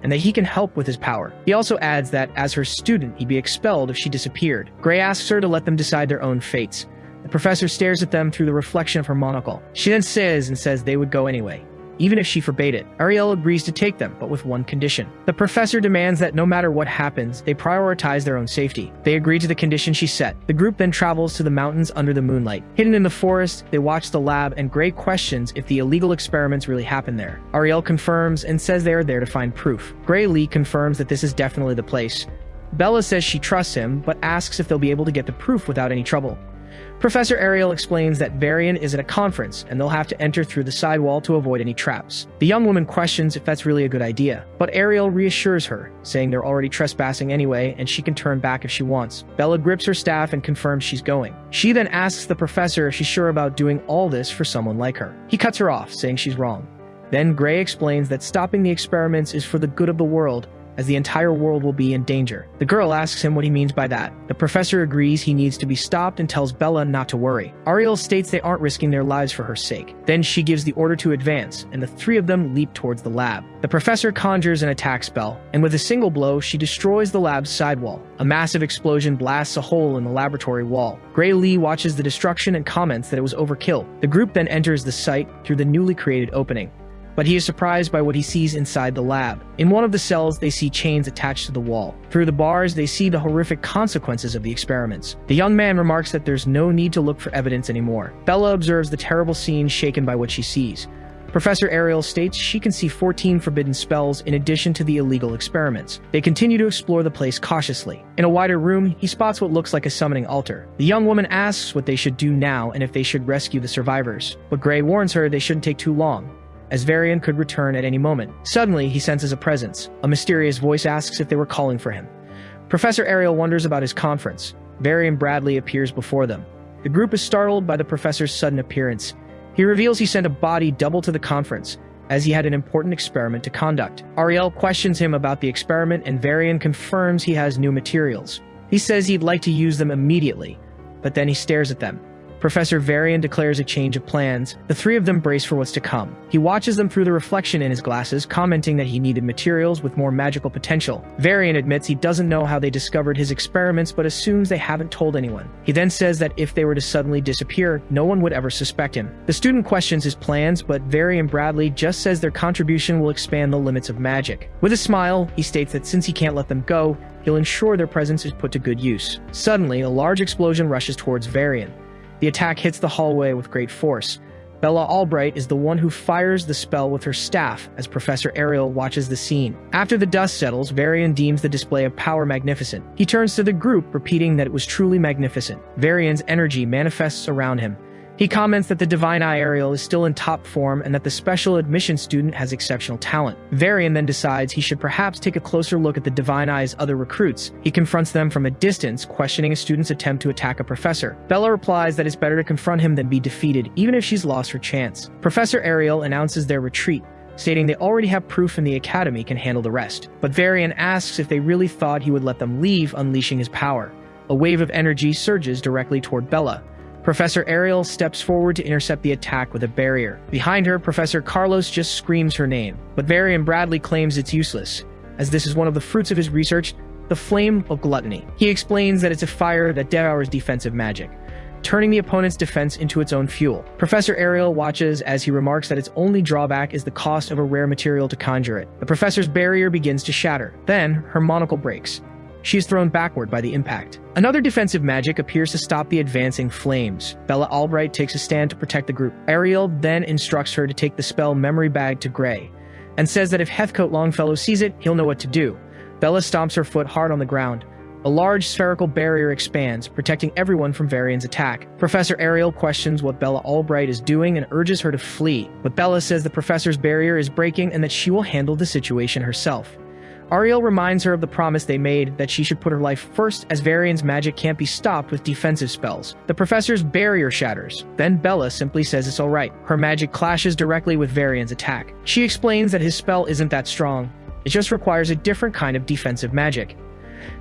and that he can help with his power. He also adds that, as her student, he'd be expelled if she disappeared. Gray asks her to let them decide their own fates. The professor stares at them through the reflection of her monocle. She then says they would go anyway, even if she forbade it. Ariel agrees to take them, but with one condition. The professor demands that no matter what happens, they prioritize their own safety. They agree to the condition she set. The group then travels to the mountains under the moonlight. Hidden in the forest, they watch the lab, and Gray questions if the illegal experiments really happened there. Ariel confirms and says they are there to find proof. Gray Lee confirms that this is definitely the place. Bella says she trusts him, but asks if they'll be able to get the proof without any trouble. Professor Ariel explains that Varian is at a conference and they'll have to enter through the side wall to avoid any traps. The young woman questions if that's really a good idea, but Ariel reassures her, saying they're already trespassing anyway and she can turn back if she wants. Bella grips her staff and confirms she's going. She then asks the professor if she's sure about doing all this for someone like her. He cuts her off, saying she's wrong. Then Gray explains that stopping the experiments is for the good of the world, as the entire world will be in danger. The girl asks him what he means by that. The professor agrees he needs to be stopped and tells Bella not to worry. Ariel states they aren't risking their lives for her sake. Then she gives the order to advance, and the three of them leap towards the lab. The professor conjures an attack spell, and with a single blow, she destroys the lab's sidewall. A massive explosion blasts a hole in the laboratory wall. Gray Lee watches the destruction and comments that it was overkill. The group then enters the site through the newly created opening, but he is surprised by what he sees inside the lab. In one of the cells, they see chains attached to the wall. Through the bars, they see the horrific consequences of the experiments. The young man remarks that there's no need to look for evidence anymore. Bella observes the terrible scene, shaken by what she sees. Professor Ariel states she can see 14 forbidden spells in addition to the illegal experiments. They continue to explore the place cautiously. In a wider room, he spots what looks like a summoning altar. The young woman asks what they should do now and if they should rescue the survivors, but Gray warns her they shouldn't take too long, as Varian could return at any moment. Suddenly, he senses a presence. A mysterious voice asks if they were calling for him. Professor Ariel wonders about his conference. Varian Bradley appears before them. The group is startled by the professor's sudden appearance. He reveals he sent a body double to the conference, as he had an important experiment to conduct. Ariel questions him about the experiment, and Varian confirms he has new materials. He says he'd like to use them immediately, but then he stares at them. Professor Varian declares a change of plans. The three of them brace for what's to come. He watches them through the reflection in his glasses, commenting that he needed materials with more magical potential. Varian admits he doesn't know how they discovered his experiments, but assumes they haven't told anyone. He then says that if they were to suddenly disappear, no one would ever suspect him. The student questions his plans, but Varian Bradley just says their contribution will expand the limits of magic. With a smile, he states that since he can't let them go, he'll ensure their presence is put to good use. Suddenly, a large explosion rushes towards Varian. The attack hits the hallway with great force. Bella Albright is the one who fires the spell with her staff as Professor Ariel watches the scene. After the dust settles, Varian deems the display of power magnificent. He turns to the group, repeating that it was truly magnificent. Varian's energy manifests around him. He comments that the Divine Eye Ariel is still in top form and that the special admission student has exceptional talent. Varian then decides he should perhaps take a closer look at the Divine Eye's other recruits. He confronts them from a distance, questioning a student's attempt to attack a professor. Bella replies that it's better to confront him than be defeated, even if she's lost her chance. Professor Ariel announces their retreat, stating they already have proof and the academy can handle the rest. But Varian asks if they really thought he would let them leave, unleashing his power. A wave of energy surges directly toward Bella. Professor Ariel steps forward to intercept the attack with a barrier. Behind her, Professor Carlos just screams her name, but Varian Bradley claims it's useless, as this is one of the fruits of his research, the Flame of Gluttony. He explains that it's a fire that devours defensive magic, turning the opponent's defense into its own fuel. Professor Ariel watches as he remarks that its only drawback is the cost of a rare material to conjure it. The professor's barrier begins to shatter. Then, her monocle breaks. She is thrown backward by the impact. Another defensive magic appears to stop the advancing flames. Bella Albright takes a stand to protect the group. Ariel then instructs her to take the spell Memory Bag to Gray, and says that if Heathcote Longfellow sees it, he'll know what to do. Bella stomps her foot hard on the ground. A large spherical barrier expands, protecting everyone from Varian's attack. Professor Ariel questions what Bella Albright is doing and urges her to flee, but Bella says the professor's barrier is breaking and that she will handle the situation herself. Ariel reminds her of the promise they made that she should put her life first, as Varian's magic can't be stopped with defensive spells. The professor's barrier shatters. Then Bella simply says it's alright. Her magic clashes directly with Varian's attack. She explains that his spell isn't that strong. It just requires a different kind of defensive magic.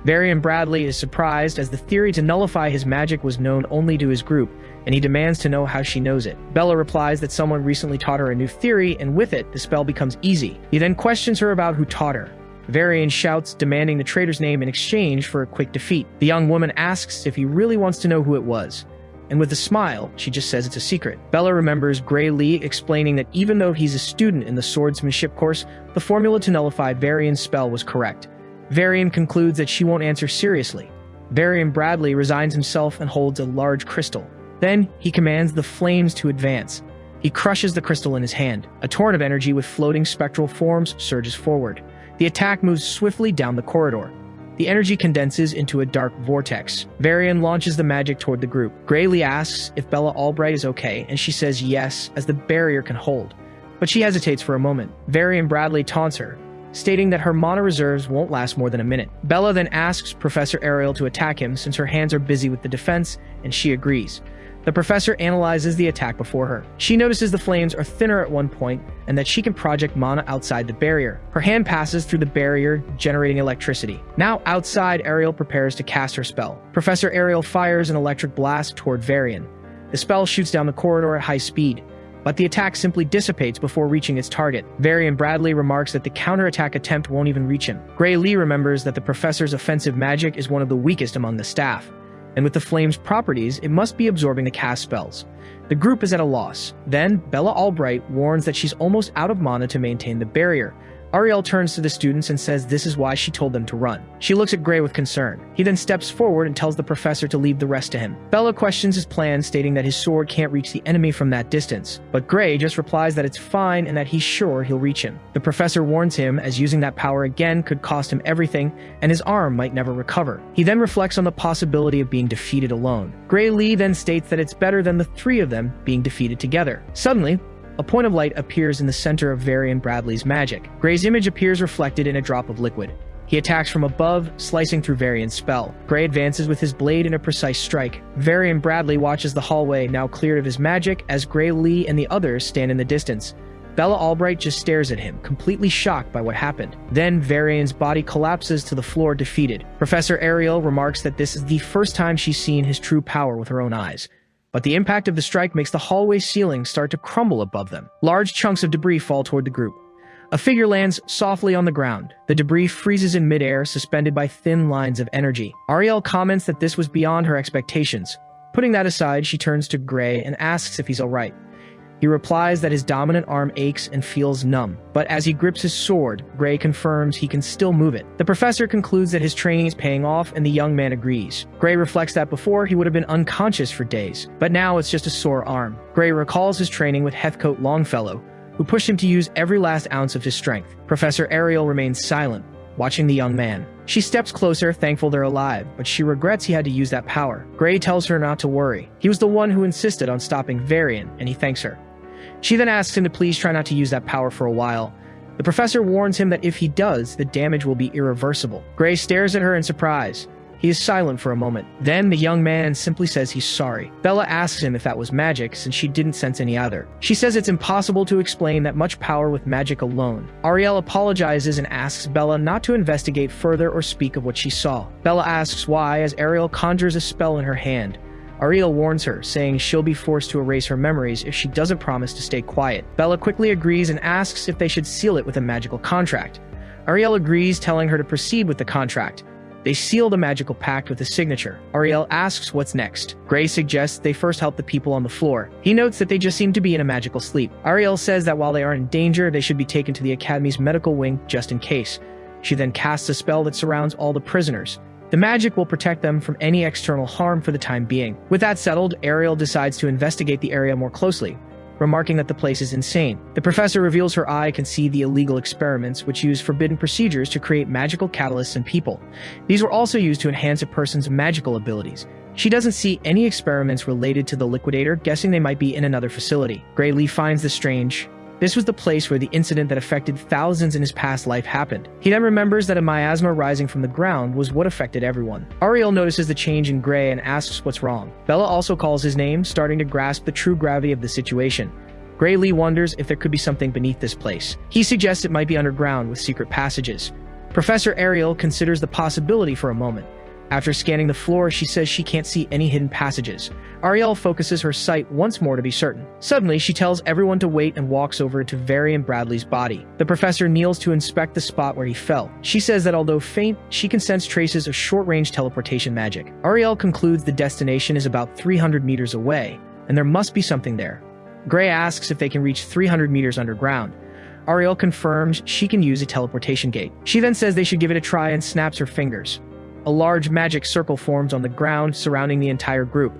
Varian Bradley is surprised, as the theory to nullify his magic was known only to his group, and he demands to know how she knows it. Bella replies that someone recently taught her a new theory, and with it, the spell becomes easy. He then questions her about who taught her. Varian shouts, demanding the traitor's name in exchange for a quick defeat. The young woman asks if he really wants to know who it was, and with a smile, she just says it's a secret. Bella remembers Gray Lee explaining that even though he's a student in the swordsmanship course, the formula to nullify Varian's spell was correct. Varian concludes that she won't answer seriously. Varian Bradley resigns himself and holds a large crystal. Then, he commands the flames to advance. He crushes the crystal in his hand. A torrent of energy with floating spectral forms surges forward. The attack moves swiftly down the corridor. The energy condenses into a dark vortex. Varian launches the magic toward the group. Graylee asks if Bella Albright is okay, and she says yes, as the barrier can hold. But she hesitates for a moment. Varian Bradley taunts her, stating that her mana reserves won't last more than a minute. Bella then asks Professor Ariel to attack him since her hands are busy with the defense, and she agrees. The professor analyzes the attack before her. She notices the flames are thinner at one point and that she can project mana outside the barrier. Her hand passes through the barrier, generating electricity. Now outside, Ariel prepares to cast her spell. Professor Ariel fires an electric blast toward Varian. The spell shoots down the corridor at high speed, but the attack simply dissipates before reaching its target. Varian Bradley remarks that the counterattack attempt won't even reach him. Gray Lee remembers that the professor's offensive magic is one of the weakest among the staff, and with the flame's properties, it must be absorbing the cast spells. The group is at a loss. Then, Bella Albright warns that she's almost out of mana to maintain the barrier. Ariel turns to the students and says this is why she told them to run. She looks at Gray with concern. He then steps forward and tells the professor to leave the rest to him. Bella questions his plan, stating that his sword can't reach the enemy from that distance, but Gray just replies that it's fine and that he's sure he'll reach him. The professor warns him, as using that power again could cost him everything, and his arm might never recover. He then reflects on the possibility of being defeated alone. Gray Lee then states that it's better than the three of them being defeated together. Suddenly, a point of light appears in the center of Varian Bradley's magic. Gray's image appears reflected in a drop of liquid. He attacks from above, slicing through Varian's spell. Gray advances with his blade in a precise strike. Varian Bradley watches the hallway, now cleared of his magic, as Gray Lee and the others stand in the distance. Bella Albright just stares at him, completely shocked by what happened. Then Varian's body collapses to the floor, defeated. Professor Ariel remarks that this is the first time she's seen his true power with her own eyes. But the impact of the strike makes the hallway ceiling start to crumble above them. Large chunks of debris fall toward the group. A figure lands softly on the ground. The debris freezes in midair, suspended by thin lines of energy. Ariel comments that this was beyond her expectations. Putting that aside, she turns to Gray and asks if he's alright. He replies that his dominant arm aches and feels numb, but as he grips his sword, Gray confirms he can still move it. The professor concludes that his training is paying off, and the young man agrees. Gray reflects that before he would have been unconscious for days, but now it's just a sore arm. Gray recalls his training with Heathcote Longfellow, who pushed him to use every last ounce of his strength. Professor Ariel remains silent, watching the young man. She steps closer, thankful they're alive, but she regrets he had to use that power. Gray tells her not to worry. He was the one who insisted on stopping Varian, and he thanks her. She then asks him to please try not to use that power for a while. The professor warns him that if he does, the damage will be irreversible. Gray stares at her in surprise. He is silent for a moment. Then the young man simply says he's sorry. Bella asks him if that was magic, since she didn't sense any other. She says it's impossible to explain that much power with magic alone. Ariel apologizes and asks Bella not to investigate further or speak of what she saw. Bella asks why as Ariel conjures a spell in her hand. Ariel warns her, saying she'll be forced to erase her memories if she doesn't promise to stay quiet. Bella quickly agrees and asks if they should seal it with a magical contract. Ariel agrees, telling her to proceed with the contract. They seal the magical pact with a signature. Ariel asks what's next. Gray suggests they first help the people on the floor. He notes that they just seem to be in a magical sleep. Ariel says that while they are in danger, they should be taken to the Academy's medical wing just in case. She then casts a spell that surrounds all the prisoners. The magic will protect them from any external harm for the time being. With that settled, Ariel decides to investigate the area more closely, remarking that the place is insane. The professor reveals her eye can see the illegal experiments which use forbidden procedures to create magical catalysts in people. These were also used to enhance a person's magical abilities. She doesn't see any experiments related to the liquidator, guessing they might be in another facility. Gray Lee finds this strange. This was the place where the incident that affected thousands in his past life happened. He then remembers that a miasma rising from the ground was what affected everyone. Ariel notices the change in Gray and asks what's wrong. Bella also calls his name, starting to grasp the true gravity of the situation. Gray Lee wonders if there could be something beneath this place. He suggests it might be underground with secret passages. Professor Ariel considers the possibility for a moment. After scanning the floor, she says she can't see any hidden passages. Ariel focuses her sight once more to be certain. Suddenly, she tells everyone to wait and walks over to Varian Bradley's body. The professor kneels to inspect the spot where he fell. She says that although faint, she can sense traces of short-range teleportation magic. Ariel concludes the destination is about 300 meters away, and there must be something there. Gray asks if they can reach 300 meters underground. Ariel confirms she can use a teleportation gate. She then says they should give it a try and snaps her fingers. A large magic circle forms on the ground surrounding the entire group.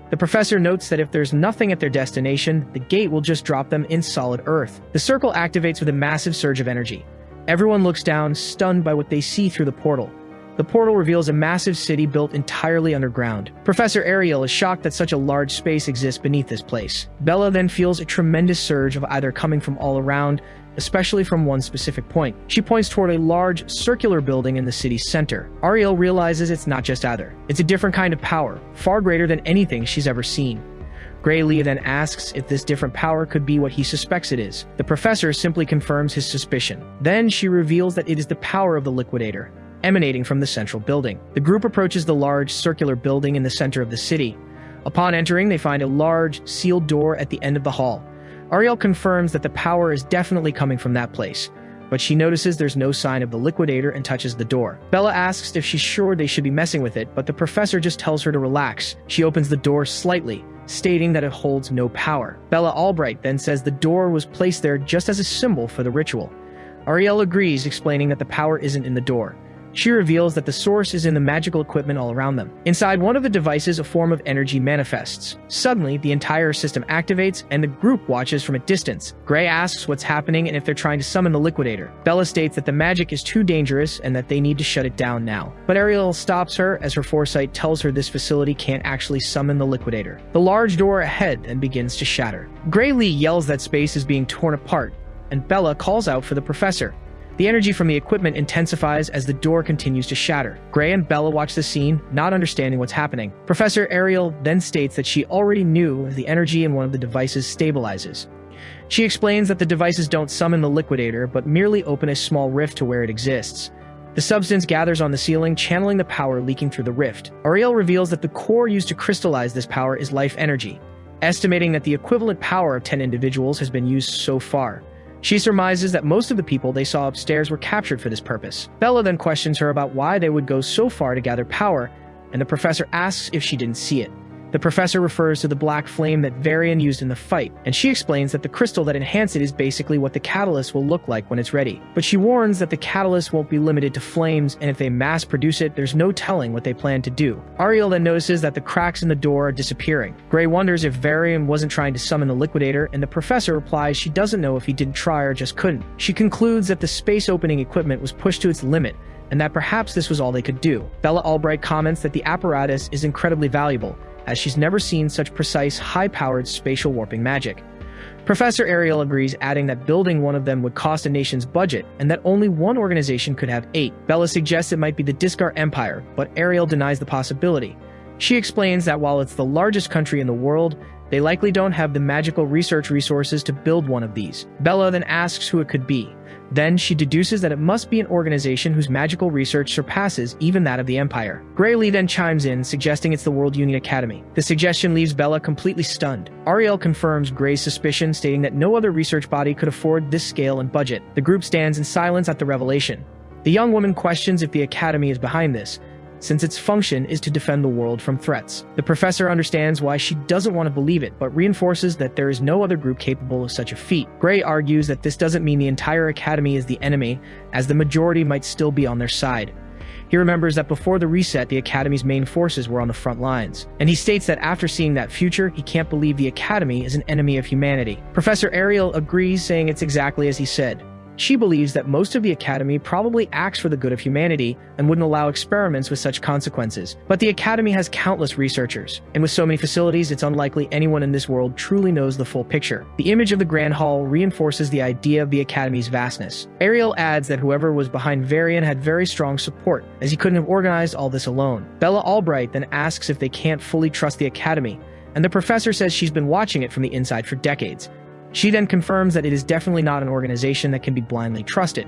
The professor notes that if there's nothing at their destination, the gate will just drop them in solid earth. The circle activates with a massive surge of energy. Everyone looks down, stunned by what they see through the portal. The portal reveals a massive city built entirely underground. Professor Ariel is shocked that such a large space exists beneath this place. Bella then feels a tremendous surge of either coming from all around, especially from one specific point. She points toward a large, circular building in the city's center. Ariel realizes it's not just either. It's a different kind of power, far greater than anything she's ever seen. Gray Lee then asks if this different power could be what he suspects it is. The professor simply confirms his suspicion. Then she reveals that it is the power of the liquidator, emanating from the central building. The group approaches the large, circular building in the center of the city. Upon entering, they find a large, sealed door at the end of the hall. Ariel confirms that the power is definitely coming from that place, but she notices there's no sign of the liquidator and touches the door. Bella asks if she's sure they should be messing with it, but the professor just tells her to relax. She opens the door slightly, stating that it holds no power. Bella Albright then says the door was placed there just as a symbol for the ritual. Ariel agrees, explaining that the power isn't in the door. She reveals that the source is in the magical equipment all around them. Inside one of the devices, a form of energy manifests. Suddenly, the entire system activates, and the group watches from a distance. Gray asks what's happening and if they're trying to summon the liquidator. Bella states that the magic is too dangerous and that they need to shut it down now. But Ariel stops her as her foresight tells her this facility can't actually summon the liquidator. The large door ahead then begins to shatter. Gray Lee yells that space is being torn apart, and Bella calls out for the professor. The energy from the equipment intensifies as the door continues to shatter. Gray and Bella watch the scene, not understanding what's happening. Professor Ariel then states that she already knew the energy in one of the devices stabilizes. She explains that the devices don't summon the liquidator, but merely open a small rift to where it exists. The substance gathers on the ceiling, channeling the power leaking through the rift. Ariel reveals that the core used to crystallize this power is life energy, estimating that the equivalent power of 10 individuals has been used so far. She surmises that most of the people they saw upstairs were captured for this purpose. Bella then questions her about why they would go so far to gather power, and the professor asks if she didn't see it. The professor refers to the black flame that Varian used in the fight, and she explains that the crystal that enhances it is basically what the catalyst will look like when it's ready. But she warns that the catalyst won't be limited to flames, and if they mass produce it, there's no telling what they plan to do. Ariel then notices that the cracks in the door are disappearing. Gray wonders if Varian wasn't trying to summon the liquidator, and the professor replies she doesn't know if he didn't try or just couldn't. She concludes that the space opening equipment was pushed to its limit, and that perhaps this was all they could do. Bella Albright comments that the apparatus is incredibly valuable, as she's never seen such precise, high-powered spatial warping magic. Professor Ariel agrees, adding that building one of them would cost a nation's budget, and that only one organization could have 8. Bella suggests it might be the Discar Empire, but Ariel denies the possibility. She explains that while it's the largest country in the world, they likely don't have the magical research resources to build one of these. Bella then asks who it could be. Then she deduces that it must be an organization whose magical research surpasses even that of the Empire. Graylee then chimes in, suggesting it's the World Union Academy. The suggestion leaves Bella completely stunned. Ariel confirms Gray's suspicion, stating that no other research body could afford this scale and budget. The group stands in silence at the revelation. The young woman questions if the Academy is behind this, since its function is to defend the world from threats. The professor understands why she doesn't want to believe it, but reinforces that there is no other group capable of such a feat. Gray argues that this doesn't mean the entire academy is the enemy, as the majority might still be on their side. He remembers that before the reset, the academy's main forces were on the front lines, and he states that after seeing that future, he can't believe the academy is an enemy of humanity. Professor Ariel agrees, saying it's exactly as he said. She believes that most of the Academy probably acts for the good of humanity and wouldn't allow experiments with such consequences. But the Academy has countless researchers, and with so many facilities, it's unlikely anyone in this world truly knows the full picture. The image of the Grand Hall reinforces the idea of the Academy's vastness. Ariel adds that whoever was behind Varian had very strong support, as he couldn't have organized all this alone. Bella Albright then asks if they can't fully trust the Academy, and the professor says she's been watching it from the inside for decades. She then confirms that it is definitely not an organization that can be blindly trusted.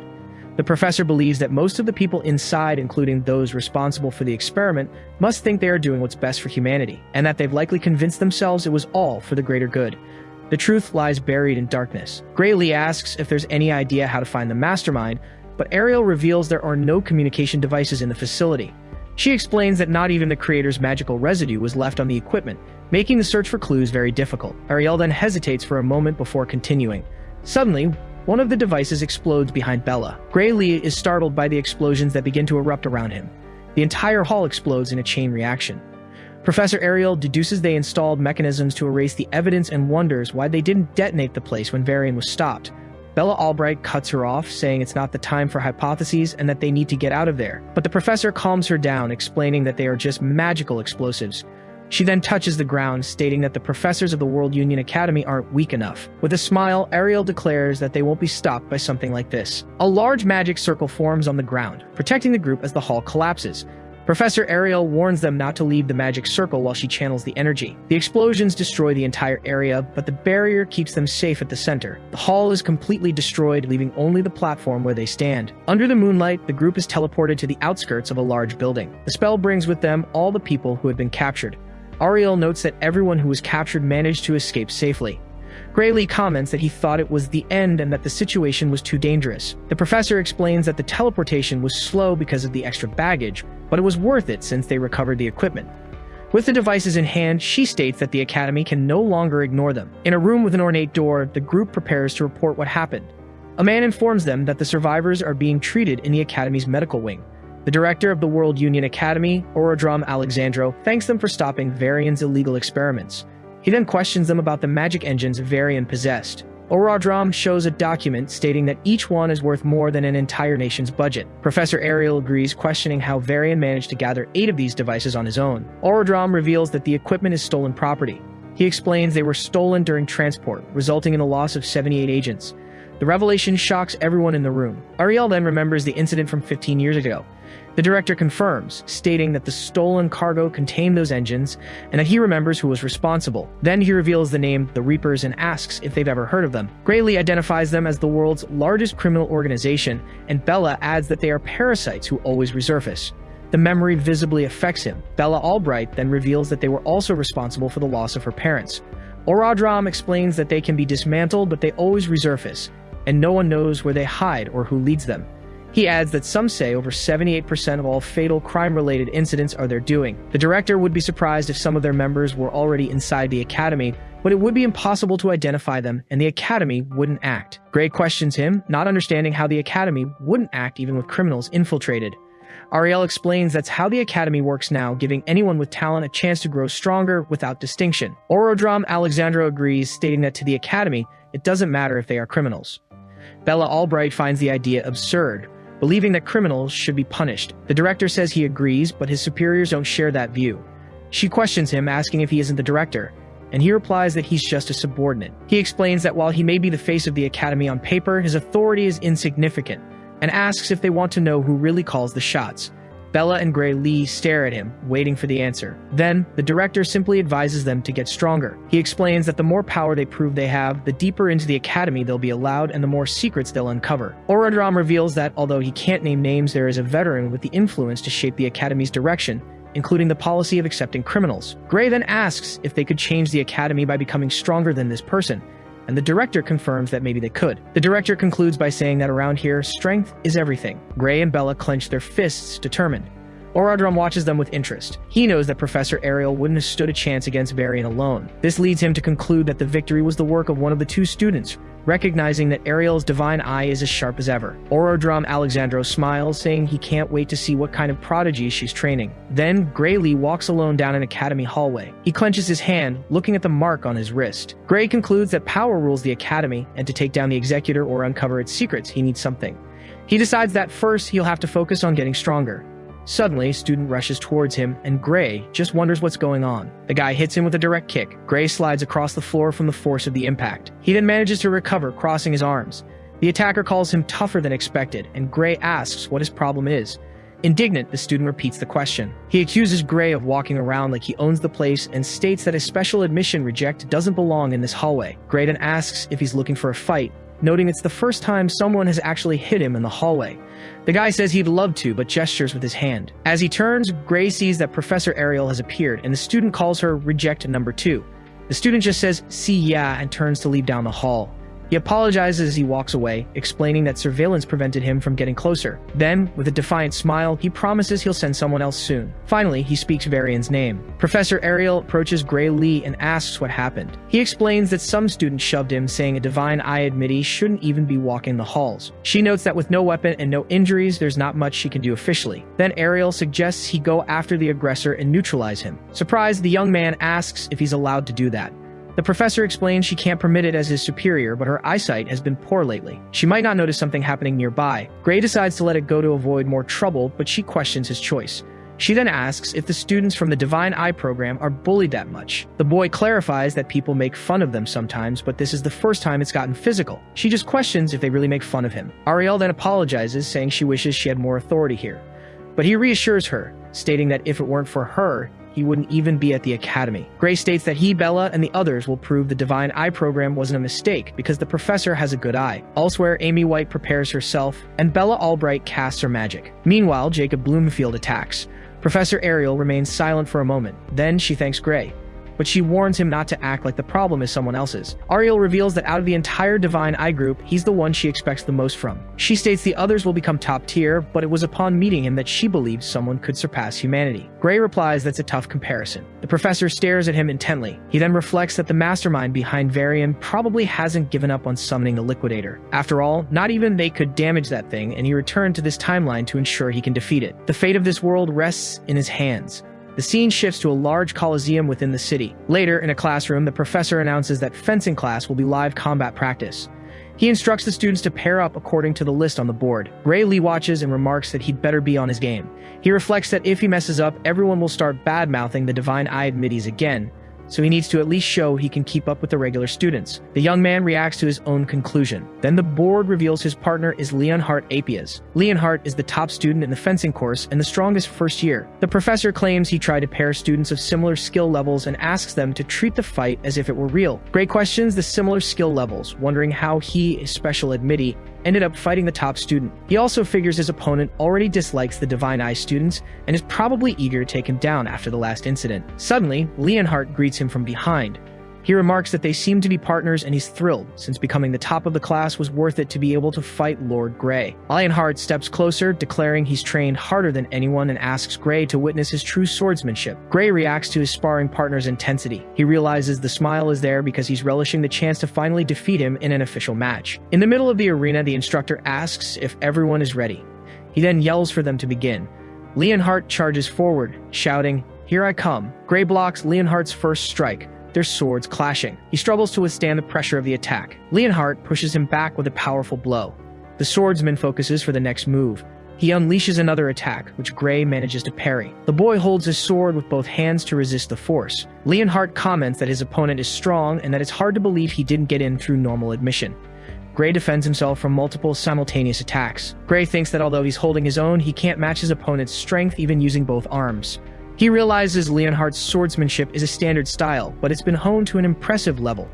The professor believes that most of the people inside, including those responsible for the experiment, must think they are doing what's best for humanity, and that they've likely convinced themselves it was all for the greater good. The truth lies buried in darkness. Graylee asks if there's any idea how to find the mastermind, but Ariel reveals there are no communication devices in the facility. She explains that not even the creator's magical residue was left on the equipment, making the search for clues very difficult. Ariel then hesitates for a moment before continuing. Suddenly, one of the devices explodes behind Bella. Graylee is startled by the explosions that begin to erupt around him. The entire hall explodes in a chain reaction. Professor Ariel deduces they installed mechanisms to erase the evidence and wonders why they didn't detonate the place when Varian was stopped. Bella Albright cuts her off, saying it's not the time for hypotheses and that they need to get out of there. But the professor calms her down, explaining that they are just magical explosives. She then touches the ground, stating that the professors of the World Union Academy aren't weak enough. With a smile, Ariel declares that they won't be stopped by something like this. A large magic circle forms on the ground, protecting the group as the hall collapses. Professor Ariel warns them not to leave the magic circle while she channels the energy. The explosions destroy the entire area, but the barrier keeps them safe at the center. The hall is completely destroyed, leaving only the platform where they stand. Under the moonlight, the group is teleported to the outskirts of a large building. The spell brings with them all the people who had been captured. Ariel notes that everyone who was captured managed to escape safely. Graylee comments that he thought it was the end and that the situation was too dangerous. The professor explains that the teleportation was slow because of the extra baggage, but it was worth it since they recovered the equipment. With the devices in hand, she states that the Academy can no longer ignore them. In a room with an ornate door, the group prepares to report what happened. A man informs them that the survivors are being treated in the Academy's medical wing. The director of the World Union Academy, Orodrom Alexandro, thanks them for stopping Varian's illegal experiments. He then questions them about the magic engines Varian possessed. Orodrom shows a document stating that each one is worth more than an entire nation's budget. Professor Ariel agrees, questioning how Varian managed to gather 8 of these devices on his own. Orodrom reveals that the equipment is stolen property. He explains they were stolen during transport, resulting in the loss of 78 agents. The revelation shocks everyone in the room. Ariel then remembers the incident from 15 years ago. The director confirms, stating that the stolen cargo contained those engines and that he remembers who was responsible. Then he reveals the name The Reapers and asks if they've ever heard of them. Graylee identifies them as the world's largest criminal organization, and Bella adds that they are parasites who always resurface. The memory visibly affects him. Bella Albright then reveals that they were also responsible for the loss of her parents. Orodrom explains that they can be dismantled, but they always resurface, and no one knows where they hide or who leads them. He adds that some say over 78% of all fatal crime-related incidents are their doing. The director would be surprised if some of their members were already inside the Academy, but it would be impossible to identify them, and the Academy wouldn't act. Gray questions him, not understanding how the Academy wouldn't act even with criminals infiltrated. Ariel explains that's how the Academy works now, giving anyone with talent a chance to grow stronger without distinction. Orodrom Alexandro agrees, stating that to the Academy, it doesn't matter if they are criminals. Bella Albright finds the idea absurd. believing that criminals should be punished. The director says he agrees, but his superiors don't share that view. She questions him, asking if he isn't the director, and he replies that he's just a subordinate. He explains that while he may be the face of the academy on paper, his authority is insignificant, and asks if they want to know who really calls the shots. Bella and Gray Lee stare at him, waiting for the answer. Then, the director simply advises them to get stronger. He explains that the more power they prove they have, the deeper into the academy they'll be allowed and the more secrets they'll uncover. Orodram reveals that, although he can't name names, there is a veteran with the influence to shape the academy's direction, including the policy of accepting criminals. Gray then asks if they could change the academy by becoming stronger than this person, and the director confirms that maybe they could. The director concludes by saying that around here, strength is everything. Gray and Bella clench their fists, determined. Orodram watches them with interest. He knows that Professor Ariel wouldn't have stood a chance against Varian alone. This leads him to conclude that the victory was the work of one of the two students, recognizing that Ariel's divine eye is as sharp as ever. Orodram Alexandros smiles, saying he can't wait to see what kind of prodigies she's training. Then, Gray Lee walks alone down an academy hallway. He clenches his hand, looking at the mark on his wrist. Gray concludes that power rules the academy, and to take down the executor or uncover its secrets, he needs something. He decides that first, he'll have to focus on getting stronger. Suddenly, a student rushes towards him, and Gray just wonders what's going on. The guy hits him with a direct kick. Gray slides across the floor from the force of the impact. He then manages to recover, crossing his arms. The attacker calls him tougher than expected, and Gray asks what his problem is. Indignant, the student repeats the question. He accuses Gray of walking around like he owns the place and states that a special admission reject doesn't belong in this hallway. Gray then asks if he's looking for a fight, noting it's the first time someone has actually hit him in the hallway. The guy says he'd love to, but gestures with his hand. As he turns, Gray sees that Professor Ariel has appeared, and the student calls her Reject Number 2. The student just says, "See ya," and turns to leave down the hall. He apologizes as he walks away, explaining that surveillance prevented him from getting closer. Then, with a defiant smile, he promises he'll send someone else soon. Finally, he speaks Varian's name. Professor Ariel approaches Gray Lee and asks what happened. He explains that some student shoved him, saying a divine eye admittee shouldn't even be walking the halls. She notes that with no weapon and no injuries, there's not much she can do officially. Then Ariel suggests he go after the aggressor and neutralize him. Surprised, the young man asks if he's allowed to do that. The professor explains she can't permit it as his superior, but her eyesight has been poor lately. She might not notice something happening nearby. Gray decides to let it go to avoid more trouble, but she questions his choice. She then asks if the students from the Divine Eye program are bullied that much. The boy clarifies that people make fun of them sometimes, but this is the first time it's gotten physical. She just questions if they really make fun of him. Ariel then apologizes, saying she wishes she had more authority here. But he reassures her, stating that if it weren't for her, he wouldn't even be at the academy. Gray states that he, Bella, and the others will prove the Divine Eye program wasn't a mistake because the professor has a good eye. Elsewhere, Amy White prepares herself, and Bella Albright casts her magic. Meanwhile, Jacob Bloomfield attacks. Professor Ariel remains silent for a moment. Then she thanks Gray, but she warns him not to act like the problem is someone else's. Ariel reveals that out of the entire Divine Eye group, he's the one she expects the most from. She states the others will become top tier, but it was upon meeting him that she believes someone could surpass humanity. Gray replies that's a tough comparison. The professor stares at him intently. He then reflects that the mastermind behind Varian probably hasn't given up on summoning the Liquidator. After all, not even they could damage that thing, and he returned to this timeline to ensure he can defeat it. The fate of this world rests in his hands. The scene shifts to a large coliseum within the city. Later, in a classroom, the professor announces that fencing class will be live combat practice. He instructs the students to pair up according to the list on the board. Gray Lee watches and remarks that he'd better be on his game. He reflects that if he messes up, everyone will start bad-mouthing the Divine Eye admittees again, so he needs to at least show he can keep up with the regular students. The young man reacts to his own conclusion. Then the board reveals his partner is Leonhardt Apias. Leonhardt is the top student in the fencing course and the strongest first year. The professor claims he tried to pair students of similar skill levels and asks them to treat the fight as if it were real. Gray questions the similar skill levels, wondering how he, a special admittee, ended up fighting the top student. He also figures his opponent already dislikes the Divine Eye students and is probably eager to take him down after the last incident. Suddenly, Leonhardt greets him from behind. He remarks that they seem to be partners and he's thrilled, since becoming the top of the class was worth it to be able to fight Lord Gray. Leonhardt steps closer, declaring he's trained harder than anyone and asks Gray to witness his true swordsmanship. Gray reacts to his sparring partner's intensity. He realizes the smile is there because he's relishing the chance to finally defeat him in an official match. In the middle of the arena, the instructor asks if everyone is ready. He then yells for them to begin. Leonhardt charges forward, shouting, "Here I come." Gray blocks Leonhardt's first strike, their swords clashing. He struggles to withstand the pressure of the attack. Leonhardt pushes him back with a powerful blow. The swordsman focuses for the next move. He unleashes another attack, which Gray manages to parry. The boy holds his sword with both hands to resist the force. Leonhardt comments that his opponent is strong and that it's hard to believe he didn't get in through normal admission. Gray defends himself from multiple simultaneous attacks. Gray thinks that although he's holding his own, he can't match his opponent's strength even using both arms. He realizes Leonhardt's swordsmanship is a standard style, but it's been honed to an impressive level.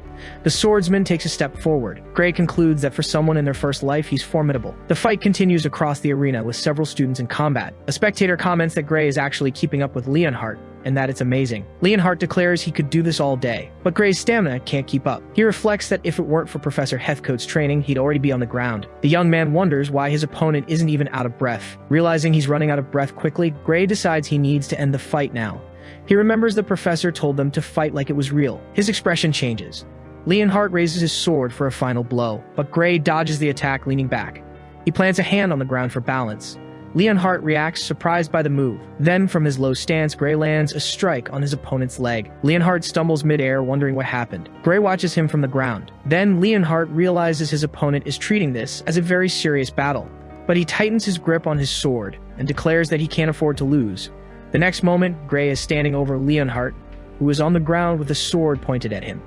The swordsman takes a step forward. Gray concludes that for someone in their first life, he's formidable. The fight continues across the arena with several students in combat. A spectator comments that Gray is actually keeping up with Leonhardt, and that it's amazing. Leonhardt declares he could do this all day, but Gray's stamina can't keep up. He reflects that if it weren't for Professor Heathcote's training, he'd already be on the ground. The young man wonders why his opponent isn't even out of breath. Realizing he's running out of breath quickly, Gray decides he needs to end the fight now. He remembers the professor told them to fight like it was real. His expression changes. Leonhardt raises his sword for a final blow, but Gray dodges the attack, leaning back. He plants a hand on the ground for balance. Leonhardt reacts, surprised by the move. Then, from his low stance, Gray lands a strike on his opponent's leg. Leonhardt stumbles midair, wondering what happened. Gray watches him from the ground. Then, Leonhardt realizes his opponent is treating this as a very serious battle. But he tightens his grip on his sword and declares that he can't afford to lose. The next moment, Gray is standing over Leonhardt, who is on the ground with a sword pointed at him.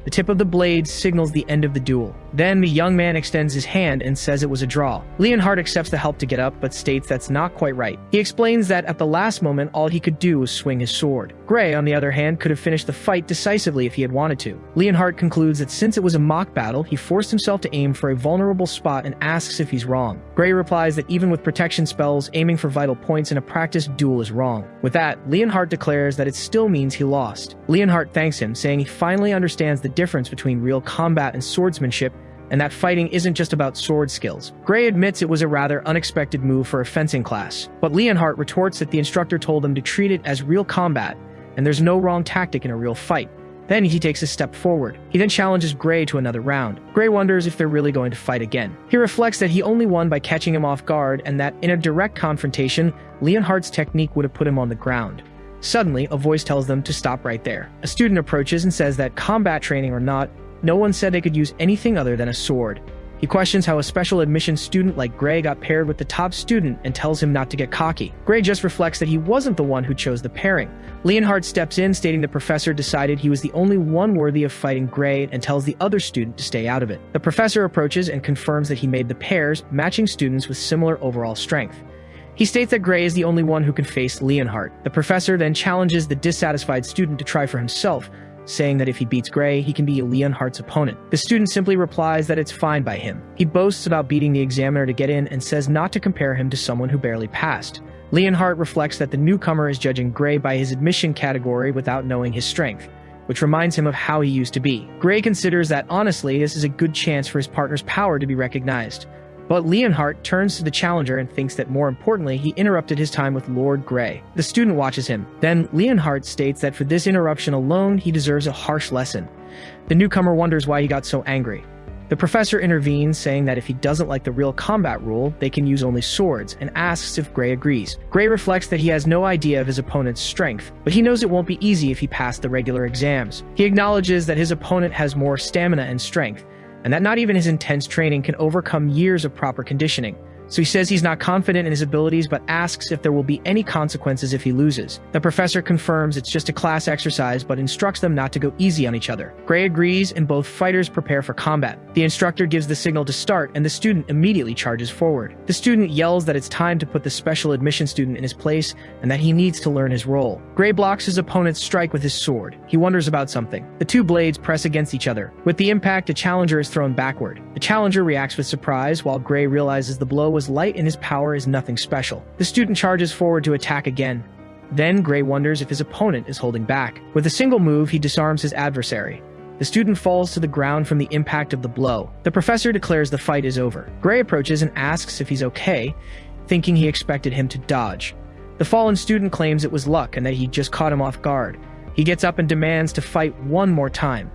The tip of the blade signals the end of the duel. Then the young man extends his hand and says it was a draw. Leonhardt accepts the help to get up, but states that's not quite right. He explains that at the last moment, all he could do was swing his sword. Gray, on the other hand, could have finished the fight decisively if he had wanted to. Leonhardt concludes that since it was a mock battle, he forced himself to aim for a vulnerable spot and asks if he's wrong. Gray replies that even with protection spells, aiming for vital points in a practiced duel is wrong. With that, Leonhardt declares that it still means he lost. Leonhardt thanks him, saying he finally understands the difference between real combat and swordsmanship, and that fighting isn't just about sword skills. Gray admits it was a rather unexpected move for a fencing class, but Leonhardt retorts that the instructor told them to treat it as real combat, and there's no wrong tactic in a real fight. Then he takes a step forward. He then challenges Gray to another round. Gray wonders if they're really going to fight again. He reflects that he only won by catching him off guard, and that in a direct confrontation, Leonhardt's technique would have put him on the ground. Suddenly, a voice tells them to stop right there. A student approaches and says that combat training or not, no one said they could use anything other than a sword. He questions how a special admission student like Gray got paired with the top student and tells him not to get cocky. Gray just reflects that he wasn't the one who chose the pairing. Leonhardt steps in, stating the professor decided he was the only one worthy of fighting Gray and tells the other student to stay out of it. The professor approaches and confirms that he made the pairs, matching students with similar overall strength. He states that Gray is the only one who can face Leonhardt. The professor then challenges the dissatisfied student to try for himself, saying that if he beats Gray, he can be Leonhardt's opponent. The student simply replies that it's fine by him. He boasts about beating the examiner to get in and says not to compare him to someone who barely passed. Leonhardt reflects that the newcomer is judging Gray by his admission category without knowing his strength, which reminds him of how he used to be. Gray considers that, honestly, this is a good chance for his partner's power to be recognized. But Leonhardt turns to the challenger and thinks that more importantly, he interrupted his time with Lord Gray. The student watches him. Then Leonhardt states that for this interruption alone, he deserves a harsh lesson. The newcomer wonders why he got so angry. The professor intervenes, saying that if he doesn't like the real combat rule, they can use only swords, and asks if Gray agrees. Gray reflects that he has no idea of his opponent's strength, but he knows it won't be easy if he passed the regular exams. He acknowledges that his opponent has more stamina and strength, and that not even his intense training can overcome years of proper conditioning. So he says he's not confident in his abilities, but asks if there will be any consequences if he loses. The professor confirms it's just a class exercise, but instructs them not to go easy on each other. Gray agrees, and both fighters prepare for combat. The instructor gives the signal to start, and the student immediately charges forward. The student yells that it's time to put the special admission student in his place, and that he needs to learn his role. Gray blocks his opponent's strike with his sword. He wonders about something. The two blades press against each other. With the impact, a challenger is thrown backward. The challenger reacts with surprise, while Gray realizes the blow was light and his power is nothing special. The student charges forward to attack again. Then Gray wonders if his opponent is holding back. With a single move, he disarms his adversary. The student falls to the ground from the impact of the blow. The professor declares the fight is over. Gray approaches and asks if he's okay, thinking he expected him to dodge. The fallen student claims it was luck and that he just caught him off guard. He gets up and demands to fight one more time.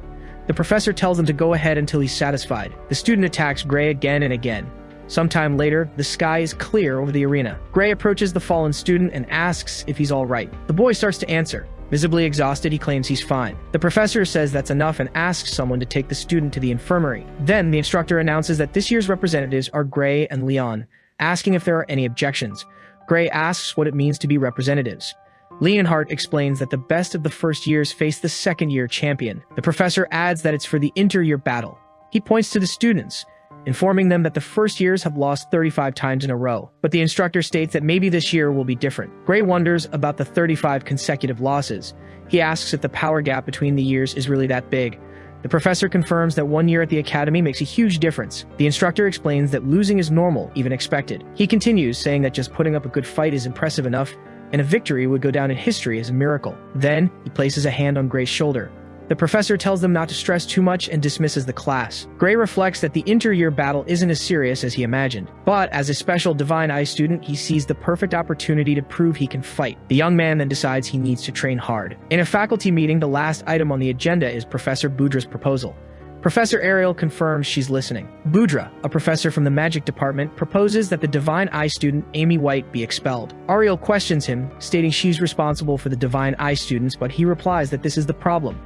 The professor tells him to go ahead until he's satisfied. The student attacks Gray again and again. Sometime later, the sky is clear over the arena. Gray approaches the fallen student and asks if he's all right. The boy starts to answer. Visibly exhausted, he claims he's fine. The professor says that's enough and asks someone to take the student to the infirmary. Then, the instructor announces that this year's representatives are Gray and Leon, asking if there are any objections. Gray asks what it means to be representatives. Leonhardt explains that the best of the first years face the second-year champion. The professor adds that it's for the inter-year battle. He points to the students, informing them that the first years have lost 35 times in a row. But the instructor states that maybe this year will be different. Gray wonders about the 35 consecutive losses. He asks if the power gap between the years is really that big. The professor confirms that 1 year at the academy makes a huge difference. The instructor explains that losing is normal, even expected. He continues, saying that just putting up a good fight is impressive enough, and a victory would go down in history as a miracle. Then, he places a hand on Gray's shoulder. The professor tells them not to stress too much and dismisses the class. Gray reflects that the inter-year battle isn't as serious as he imagined. But as a special Divine Eye student, he sees the perfect opportunity to prove he can fight. The young man then decides he needs to train hard. In a faculty meeting, the last item on the agenda is Professor Budra's proposal. Professor Ariel confirms she's listening. Budra, a professor from the magic department, proposes that the Divine Eye student Amy White be expelled. Ariel questions him, stating she's responsible for the Divine Eye students, but he replies that this is the problem.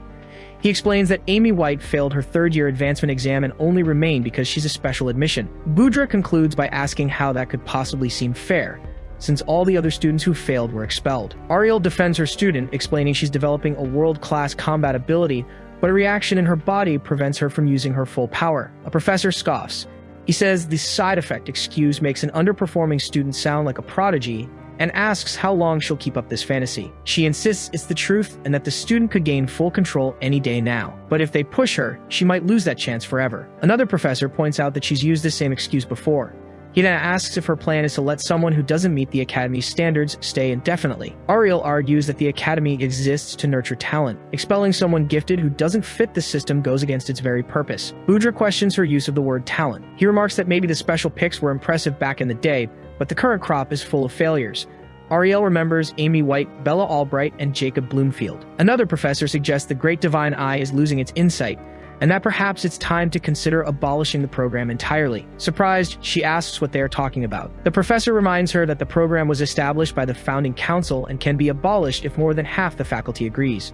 He explains that Amy White failed her third-year advancement exam and only remained because she's a special admission. Budra concludes by asking how that could possibly seem fair, since all the other students who failed were expelled. Ariel defends her student, explaining she's developing a world-class combat ability, but a reaction in her body prevents her from using her full power. A professor scoffs. He says the side effect excuse makes an underperforming student sound like a prodigy, and asks how long she'll keep up this fantasy. She insists it's the truth and that the student could gain full control any day now. But if they push her, she might lose that chance forever. Another professor points out that she's used the same excuse before. He then asks if her plan is to let someone who doesn't meet the Academy's standards stay indefinitely. Ariel argues that the Academy exists to nurture talent. Expelling someone gifted who doesn't fit the system goes against its very purpose. Budra questions her use of the word talent. He remarks that maybe the special picks were impressive back in the day, but the current crop is full of failures. Ariel remembers Amy White, Bella Albright, and Jacob Bloomfield. Another professor suggests the Great Divine Eye is losing its insight, and that perhaps it's time to consider abolishing the program entirely. Surprised, she asks what they are talking about. The professor reminds her that the program was established by the founding council and can be abolished if more than half the faculty agrees.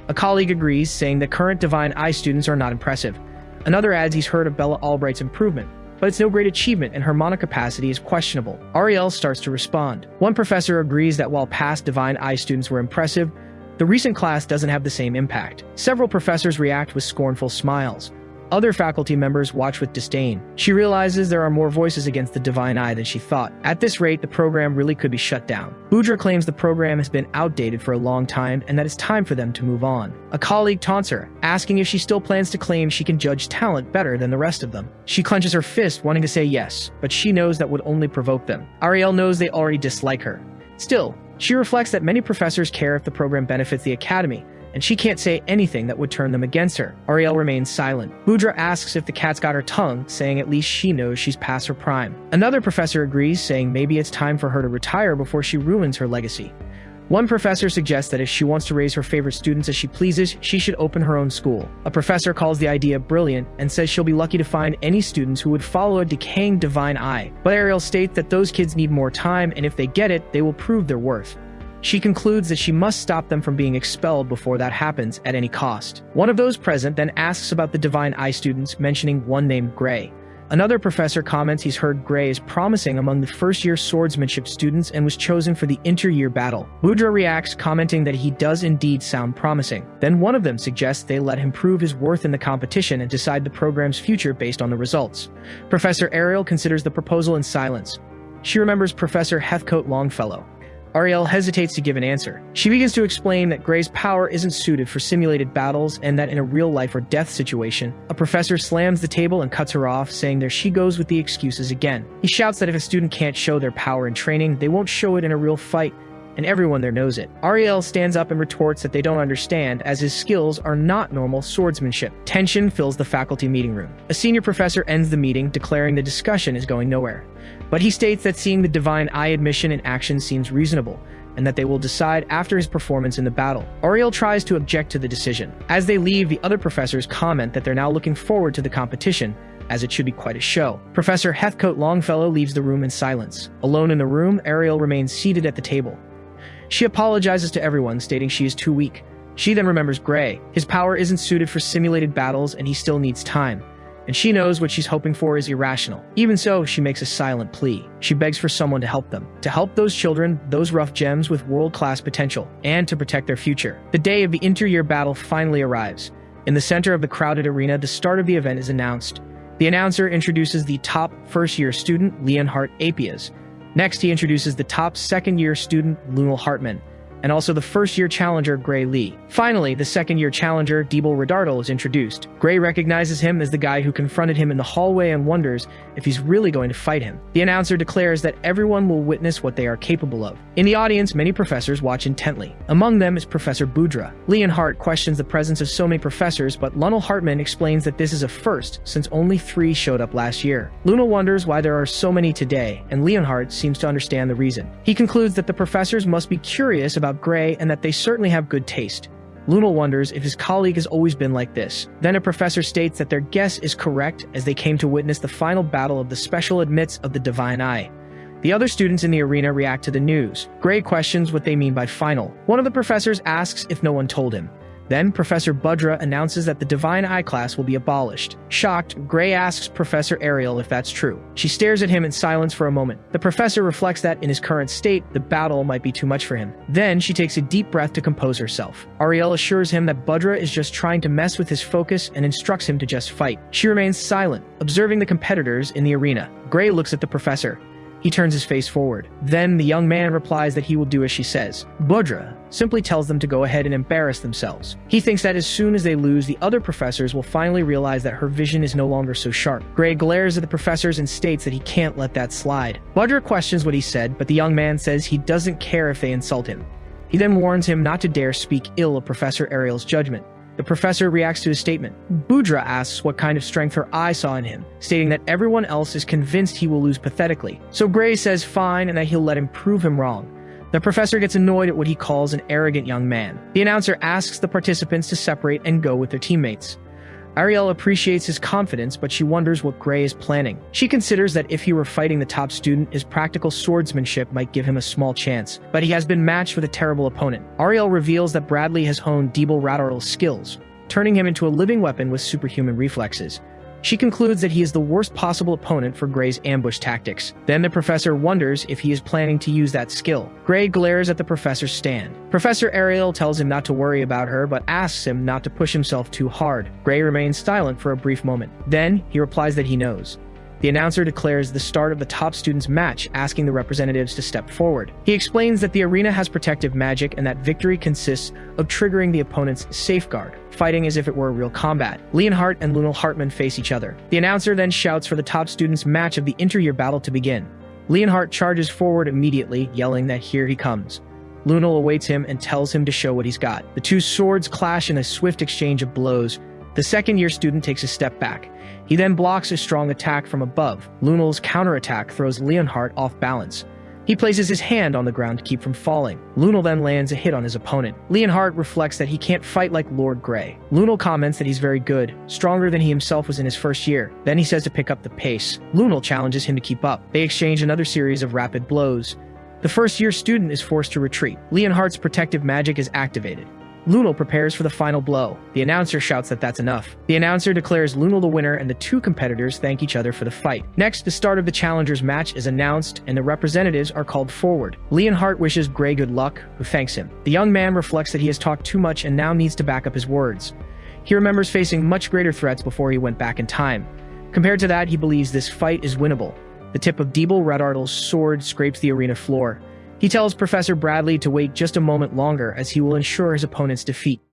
A colleague agrees, saying that current Divine Eye students are not impressive. Another adds he's heard of Bella Albright's improvement, but it's no great achievement and her mana capacity is questionable. Ariel starts to respond. One professor agrees that while past Divine Eye students were impressive, the recent class doesn't have the same impact. Several professors react with scornful smiles. Other faculty members watch with disdain. She realizes there are more voices against the Divine Eye than she thought. At this rate, the program really could be shut down. Budra claims the program has been outdated for a long time and that it's time for them to move on. A colleague taunts her, asking if she still plans to claim she can judge talent better than the rest of them. She clenches her fist, wanting to say yes, but she knows that would only provoke them. Ariel knows they already dislike her. Still, she reflects that many professors care if the program benefits the Academy, and she can't say anything that would turn them against her. Ariel remains silent. Budra asks if the cat's got her tongue, saying at least she knows she's past her prime. Another professor agrees, saying maybe it's time for her to retire before she ruins her legacy. One professor suggests that if she wants to raise her favorite students as she pleases, she should open her own school. A professor calls the idea brilliant and says she'll be lucky to find any students who would follow a decaying Divine Eye. But Ariel states that those kids need more time, and if they get it, they will prove their worth. She concludes that she must stop them from being expelled before that happens at any cost. One of those present then asks about the Divine Eye students, mentioning one named Gray. Another professor comments he's heard Gray is promising among the first-year swordsmanship students and was chosen for the inter-year battle. Budra reacts, commenting that he does indeed sound promising. Then one of them suggests they let him prove his worth in the competition and decide the program's future based on the results. Professor Ariel considers the proposal in silence. She remembers Professor Heathcote Longfellow. Ariel hesitates to give an answer. She begins to explain that Gray's power isn't suited for simulated battles and that in a real life or death situation, a professor slams the table and cuts her off, saying there she goes with the excuses again. He shouts that if a student can't show their power in training, they won't show it in a real fight, and everyone there knows it. Ariel stands up and retorts that they don't understand, as his skills are not normal swordsmanship. Tension fills the faculty meeting room. A senior professor ends the meeting, declaring the discussion is going nowhere. But he states that seeing the Divine Eye admission in action seems reasonable, and that they will decide after his performance in the battle. Ariel tries to object to the decision. As they leave, the other professors comment that they're now looking forward to the competition, as it should be quite a show. Professor Heathcote Longfellow leaves the room in silence. Alone in the room, Ariel remains seated at the table. She apologizes to everyone, stating she is too weak. She then remembers Gray. His power isn't suited for simulated battles and he still needs time. And she knows what she's hoping for is irrational. Even so, she makes a silent plea. She begs for someone to help them. To help those children, those rough gems with world-class potential, and to protect their future. The day of the inter-year battle finally arrives. In the center of the crowded arena, the start of the event is announced. The announcer introduces the top first-year student, Leonhardt Apias. Next, he introduces the top second-year student, Lunel Hartman, and also the first-year challenger, Gray Lee. Finally, the second-year challenger, Deeble Redartle, is introduced. Gray recognizes him as the guy who confronted him in the hallway and wonders if he's really going to fight him. The announcer declares that everyone will witness what they are capable of. In the audience, many professors watch intently. Among them is Professor Boudra. Leonhardt questions the presence of so many professors, but Lunel Hartman explains that this is a first, since only 3 showed up last year. Lunel wonders why there are so many today, and Leonhardt seems to understand the reason. He concludes that the professors must be curious about Gray and that they certainly have good taste. Lunel wonders if his colleague has always been like this. Then a professor states that their guess is correct as they came to witness the final battle of the special admits of the Divine Eye. The other students in the arena react to the news. Gray questions what they mean by final. One of the professors asks if no one told him. Then Professor Budra announces that the Divine Eye class will be abolished. Shocked, Gray asks Professor Ariel if that's true. She stares at him in silence for a moment. The professor reflects that in his current state, the battle might be too much for him. Then she takes a deep breath to compose herself. Ariel assures him that Budra is just trying to mess with his focus and instructs him to just fight. She remains silent, observing the competitors in the arena. Gray looks at the professor. He turns his face forward. Then the young man replies that he will do as she says. Budra simply tells them to go ahead and embarrass themselves. He thinks that as soon as they lose, the other professors will finally realize that her vision is no longer so sharp. Gray glares at the professors and states that he can't let that slide. Budra questions what he said, but the young man says he doesn't care if they insult him. He then warns him not to dare speak ill of Professor Ariel's judgment. The professor reacts to his statement. Boudra asks what kind of strength her eye saw in him, stating that everyone else is convinced he will lose pathetically. So Gray says fine and that he'll let him prove him wrong. The professor gets annoyed at what he calls an arrogant young man. The announcer asks the participants to separate and go with their teammates. Ariel appreciates his confidence, but she wonders what Gray is planning. She considers that if he were fighting the top student, his practical swordsmanship might give him a small chance, but he has been matched with a terrible opponent. Ariel reveals that Bradley has honed Deeble Redartle's skills, turning him into a living weapon with superhuman reflexes. She concludes that he is the worst possible opponent for Gray's ambush tactics. Then the professor wonders if he is planning to use that skill. Gray glares at the professor's stand. Professor Ariel tells him not to worry about her, but asks him not to push himself too hard. Gray remains silent for a brief moment. Then he replies that he knows. The announcer declares the start of the top students' match, asking the representatives to step forward. He explains that the arena has protective magic and that victory consists of triggering the opponent's safeguard, fighting as if it were real combat. Leonhardt and Lunel Hartman face each other. The announcer then shouts for the top students' match of the inter-year battle to begin. Leonhardt charges forward immediately, yelling that here he comes. Lunel awaits him and tells him to show what he's got. The two swords clash in a swift exchange of blows. The second-year student takes a step back. He then blocks a strong attack from above. Lunel's counterattack throws Leonhardt off balance. He places his hand on the ground to keep from falling. Lunel then lands a hit on his opponent. Leonhardt reflects that he can't fight like Lord Gray. Lunel comments that he's very good, stronger than he himself was in his first year. Then he says to pick up the pace. Lunel challenges him to keep up. They exchange another series of rapid blows. The first-year student is forced to retreat. Leonhardt's protective magic is activated. Lunel prepares for the final blow. The announcer shouts that that's enough. The announcer declares Lunel the winner and the two competitors thank each other for the fight. Next, the start of the challengers match is announced and the representatives are called forward. Leonhardt wishes Gray good luck, who thanks him. The young man reflects that he has talked too much and now needs to back up his words. He remembers facing much greater threats before he went back in time. Compared to that, he believes this fight is winnable. The tip of Deeble Redartle's sword scrapes the arena floor. He tells Professor Bradley to wait just a moment longer as he will ensure his opponent's defeat.